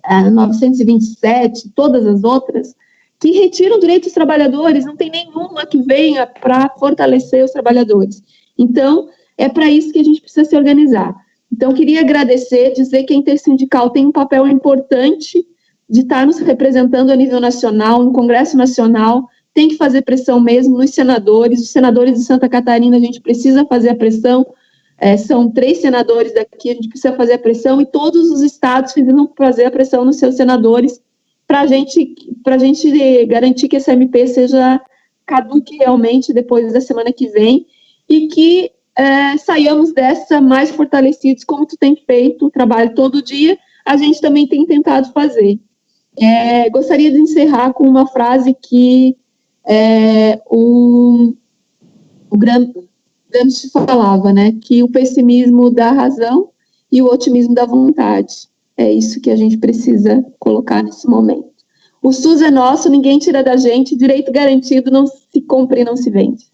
a 927, todas as outras, que retiram direitos dos trabalhadores, não tem nenhuma que venha para fortalecer os trabalhadores. Então, é para isso que a gente precisa se organizar. Então, queria agradecer, dizer que a Intersindical tem um papel importante de estar nos representando a nível nacional, no Congresso Nacional, tem que fazer pressão mesmo nos senadores, os senadores de Santa Catarina, a gente precisa fazer a pressão, são 3 senadores daqui, a gente precisa fazer a pressão, e todos os estados precisam fazer a pressão nos seus senadores, para a gente garantir que essa MP seja caduque realmente depois da semana que vem, e que saiamos dessa mais fortalecidos, como tu tem feito o trabalho todo dia, a gente também tem tentado fazer. Gostaria de encerrar com uma frase que o Gramsci falava, né, que o pessimismo dá razão e o otimismo dá vontade. É isso que a gente precisa colocar nesse momento. O SUS é nosso, ninguém tira da gente, direito garantido não se compra e não se vende.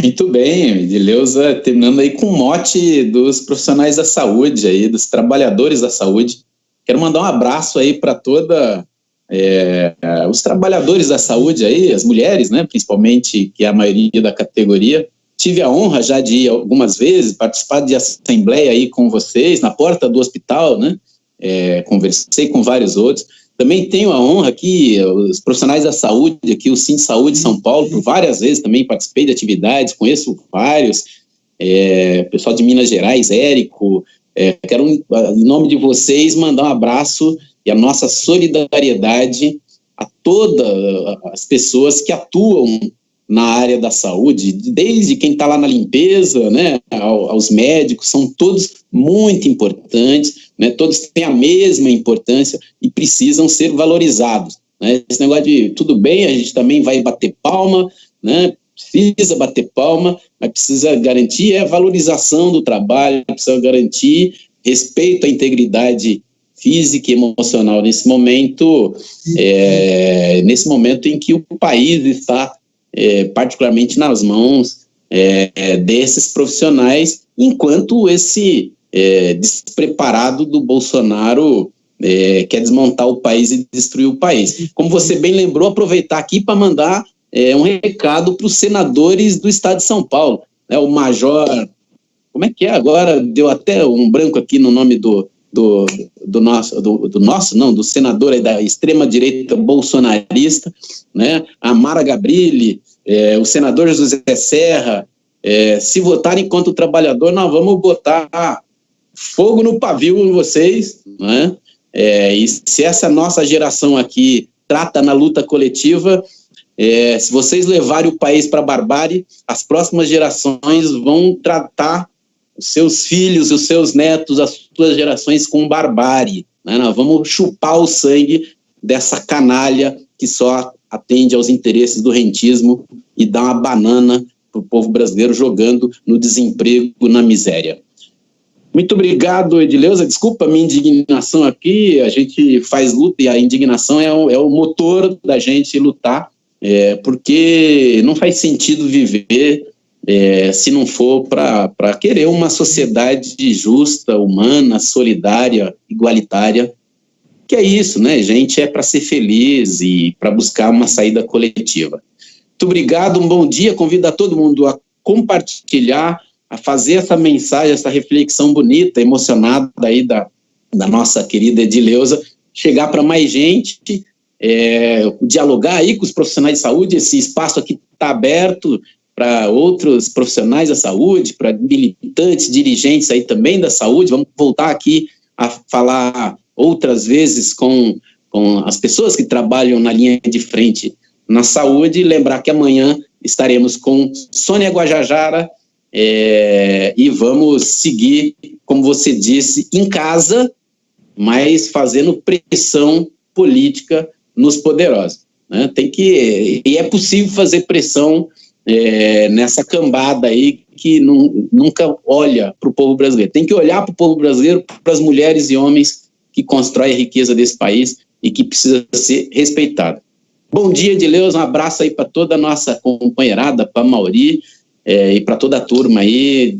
Muito bem, Edileuza, terminando aí com o mote dos profissionais da saúde, aí, dos trabalhadores da saúde. Quero mandar um abraço aí para os trabalhadores da saúde aí, as mulheres, né, principalmente, que é a maioria da categoria. Tive a honra já de ir algumas vezes, participar de assembleia aí com vocês, na porta do hospital, né, conversei com vários outros. Também tenho a honra aqui, os profissionais da saúde, aqui o Sim Saúde São Paulo, por várias vezes também participei de atividades, conheço vários, pessoal de Minas Gerais, Érico, quero, em nome de vocês, mandar um abraço e a nossa solidariedade a todas as pessoas que atuam na área da saúde, desde quem está lá na limpeza, né, aos médicos, são todos muito importantes, né, todos têm a mesma importância e precisam ser valorizados, né. Esse negócio de tudo bem, a gente também vai bater palma, né, precisa bater palma, mas precisa garantir a valorização do trabalho, precisa garantir respeito à integridade física e emocional nesse momento em que o país está particularmente nas mãos desses profissionais, enquanto esse despreparado do Bolsonaro quer desmontar o país e destruir o país. Como você bem lembrou, aproveitar aqui para mandar um recado para os senadores do estado de São Paulo, né, o Major, como é que é agora? Deu até um branco aqui no nome do senador aí da extrema-direita bolsonarista, né, a Mara Gabrilli, o senador José Serra. Se votarem contra o trabalhador, nós vamos botar fogo no pavio em vocês, né? E se essa nossa geração aqui trata na luta coletiva, se vocês levarem o país para a barbárie, as próximas gerações vão tratar os seus filhos, os seus netos, as suas gerações com barbárie, né? Nós vamos chupar o sangue dessa canalha que só atende aos interesses do rentismo e dá uma banana para o povo brasileiro jogando no desemprego, na miséria. Muito obrigado, Edileuza. Desculpa a minha indignação aqui, a gente faz luta e a indignação é o motor da gente lutar, porque não faz sentido viver se não for para querer uma sociedade justa, humana, solidária, igualitária. Que é isso, né, gente? É para ser feliz e para buscar uma saída coletiva. Muito obrigado, um bom dia. Convido a todo mundo a compartilhar, a fazer essa mensagem, essa reflexão bonita, emocionada aí da nossa querida Edileuza, chegar para mais gente, dialogar aí com os profissionais de saúde. Esse espaço aqui está aberto para outros profissionais da saúde, para militantes, dirigentes aí também da saúde. Vamos voltar aqui a falar outras vezes com as pessoas que trabalham na linha de frente na saúde. Lembrar que amanhã estaremos com Sônia Guajajara e vamos seguir, como você disse, em casa, mas fazendo pressão política nos poderosos, né? E é possível fazer pressão nessa cambada aí que nunca olha para o povo brasileiro. Tem que olhar para o povo brasileiro, para as mulheres e homens que constroem a riqueza desse país e que precisa ser respeitado. Bom dia, Edileuza, um abraço aí para toda a nossa companheirada, para a Mauri e para toda a turma aí.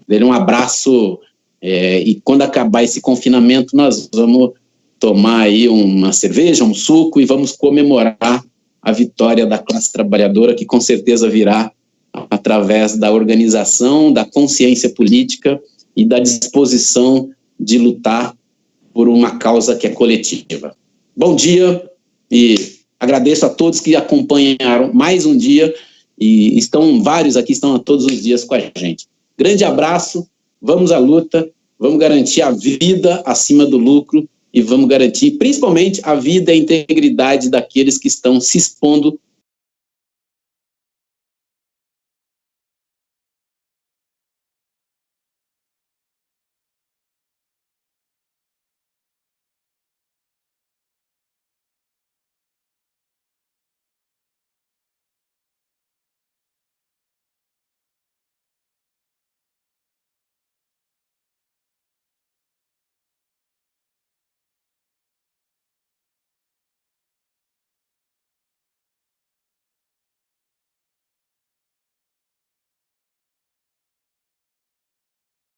Um abraço e quando acabar esse confinamento nós vamos tomar aí uma cerveja, um suco e vamos comemorar a vitória da classe trabalhadora, que com certeza virá através da organização, da consciência política e da disposição de lutar por uma causa que é coletiva. Bom dia e agradeço a todos que acompanharam mais um dia e vários aqui estão todos os dias com a gente. Grande abraço, vamos à luta, vamos garantir a vida acima do lucro e vamos garantir principalmente a vida e a integridade daqueles que estão se expondo